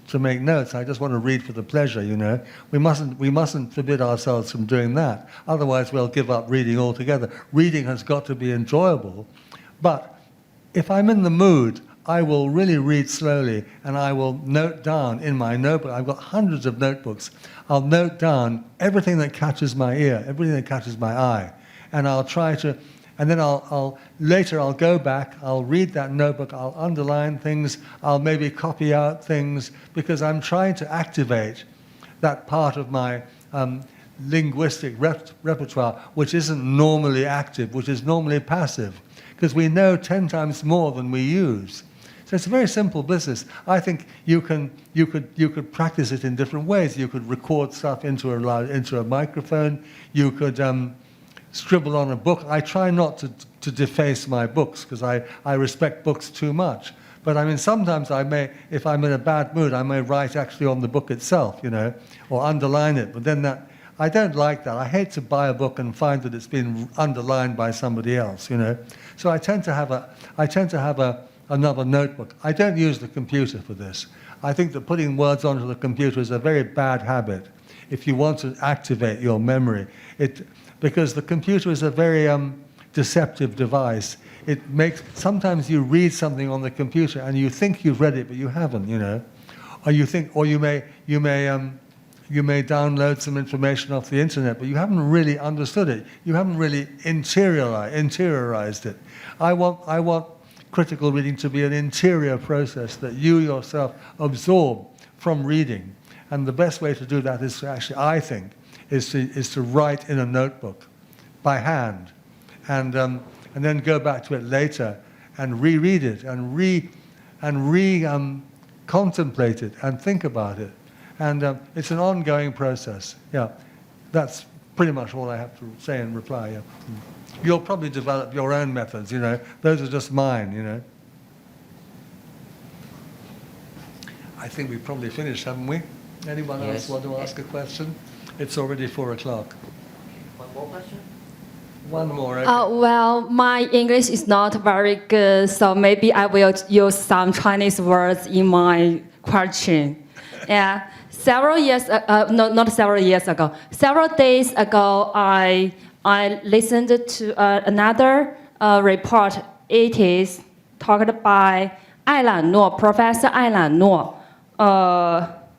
to make notes. I just want to read for the pleasure, you know. We mustn't forbid ourselves from doing that. Otherwise, we'll give up reading altogether. Reading has got to be enjoyable. But if I'm in the mood, I will really read slowly, and I will note down in my notebook. I've got hundreds of notebooks. I'll note down everything that catches my ear, everything that catches my eye, and I'll try to. And then later I'll go back. I'll read that notebook. I'll underline things. I'll maybe copy out things, because I'm trying to activate that part of my linguistic repertoire, which isn't normally active, which is normally passive, because we know 10 times more than we use. So it's a very simple business. I think you could practice it in different ways. You could record stuff into a microphone. You could scribble on a book. I try not to deface my books, because I respect books too much. But I mean, sometimes I may, if I'm in a bad mood, I may write actually on the book itself, you know, or underline it. But then I don't like that. I hate to buy a book and find that it's been underlined by somebody else, you know. So I tend to have another notebook. I don't use the computer for this. I think that putting words onto the computer is a very bad habit if you want to activate your memory. Because the computer is a very deceptive device. It makes, sometimes you read something on the computer and you think you've read it, but you haven't, you know. Or you think, or you may download some information off the internet, but you haven't really understood it. You haven't really interiorized it. I want critical reading to be an interior process that you yourself absorb from reading. And the best way to do that is to actually, I think, is to write in a notebook by hand, and then go back to it later and reread it and contemplate it and think about it. And it's an ongoing process. Yeah, that's pretty much all I have to say in reply. Yeah. You'll probably develop your own methods, you know. Those are just mine, you know. I think we've probably finished, haven't we? Anyone else want to ask a question? It's already 4 o'clock. One more question? One more. Okay. Well, my English is not very good, so maybe I will use some Chinese words in my question. Yeah, several years, not several years ago, several days ago, I listened to another report. It is talked by Professor 艾兰诺,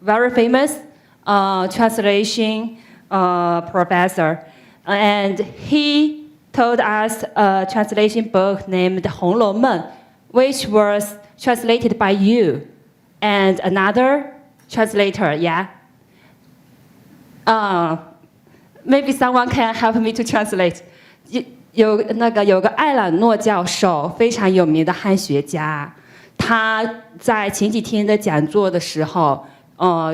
very famous translation professor. And he told us a translation book named 红楼梦, which was translated by you and another translator, yeah? Maybe someone can help me to translate. 有个艾兰诺教授，非常有名的汉学家，他在前几天的讲座的时候，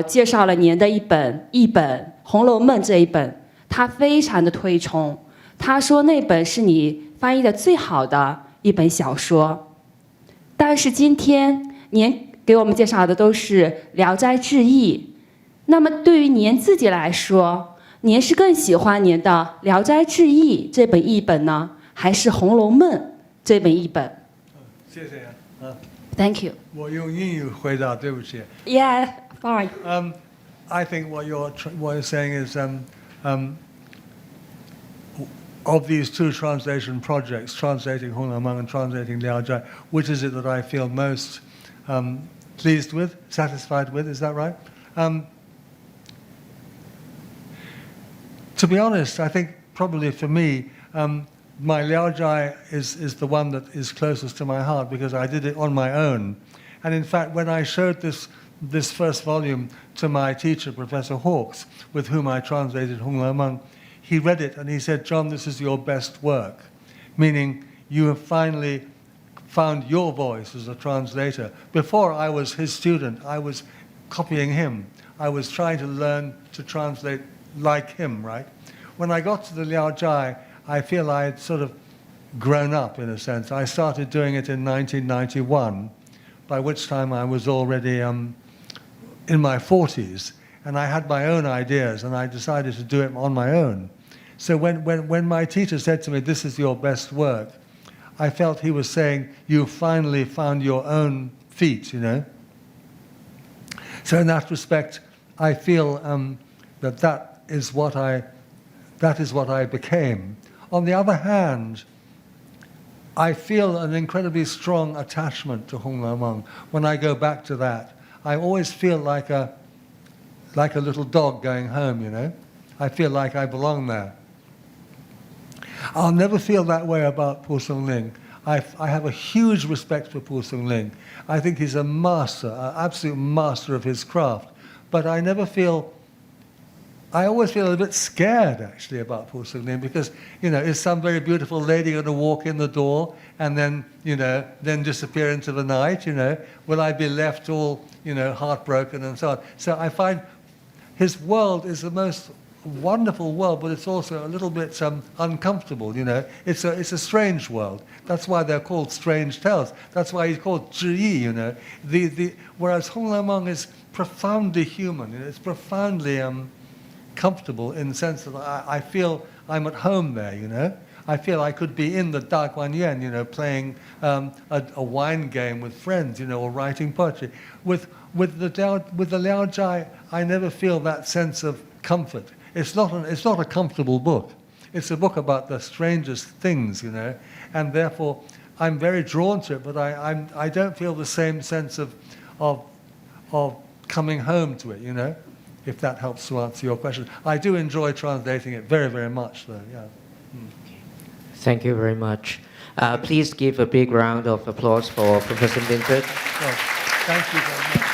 介绍了您的译本《红楼梦》这一本，他非常的推崇。他说那本是你翻译的最好的一本小说。但是今天您给我们介绍的都是《聊斋志异》，那么对于您自己来说，您是更喜欢您的《聊斋志异》这本译本呢，还是《红楼梦》这本译本？谢谢啊。Thank you. 我用英语回答，对不起。Yeah, fine. I think what you're saying is of these two translation projects, translating 红楼梦 and translating 聊斋, which is it that I feel most pleased with, satisfied with? Is that right? To be honest, I think probably for me, my Liao Jai is the one that is closest to my heart because I did it on my own. And in fact, when I showed this first volume to my teacher, Professor Hawkes, with whom I translated 红楼梦, he read it and he said, John, this is your best work, meaning you have finally found your voice as a translator. Before I was his student, I was copying him. I was trying to learn to translate like him, right? When I got to the Liao Jai, I feel I had sort of grown up in a sense. I started doing it in 1991, by which time I was already in my 40s, and I had my own ideas, and I decided to do it on my own. So when my teacher said to me, this is your best work, I felt he was saying, you finally found your own feet, you know? So in that respect, I feel that is what I became. On the other hand, I feel an incredibly strong attachment to 红楼梦. When I go back to that, I always feel like a little dog going home, you know? I feel like I belong there. I'll never feel that way about蒲松龄. I have a huge respect for蒲松龄. I think he's a master, an absolute master of his craft. But I always feel a bit scared, actually, about蒲松龄because, you know, is some very beautiful lady going to walk in the door and then, you know, then disappear into the night, you know? Will I be left all, you know, heartbroken and so on? So I find his world is the most wonderful world, but it's also a little bit uncomfortable, you know? It's a strange world. That's why they're called strange tales. That's why he's called 志异, you know? Whereas 红楼梦 is profoundly human, you know? It's profoundly comfortable in the sense that I feel I'm at home there, you know. I feel I could be in the Da Guan Yuan, you know, playing a wine game with friends, you know, or writing poetry. With with the Liao Jai, I never feel that sense of comfort. It's not a comfortable book. It's a book about the strangest things, and therefore I'm very drawn to it, but I don't feel the same sense of coming home to it, if that helps to answer your question. I do enjoy translating it very, very much, though, yeah. Thank you very much. Please give a big round of applause for Professor Minford. Well, thank you very much.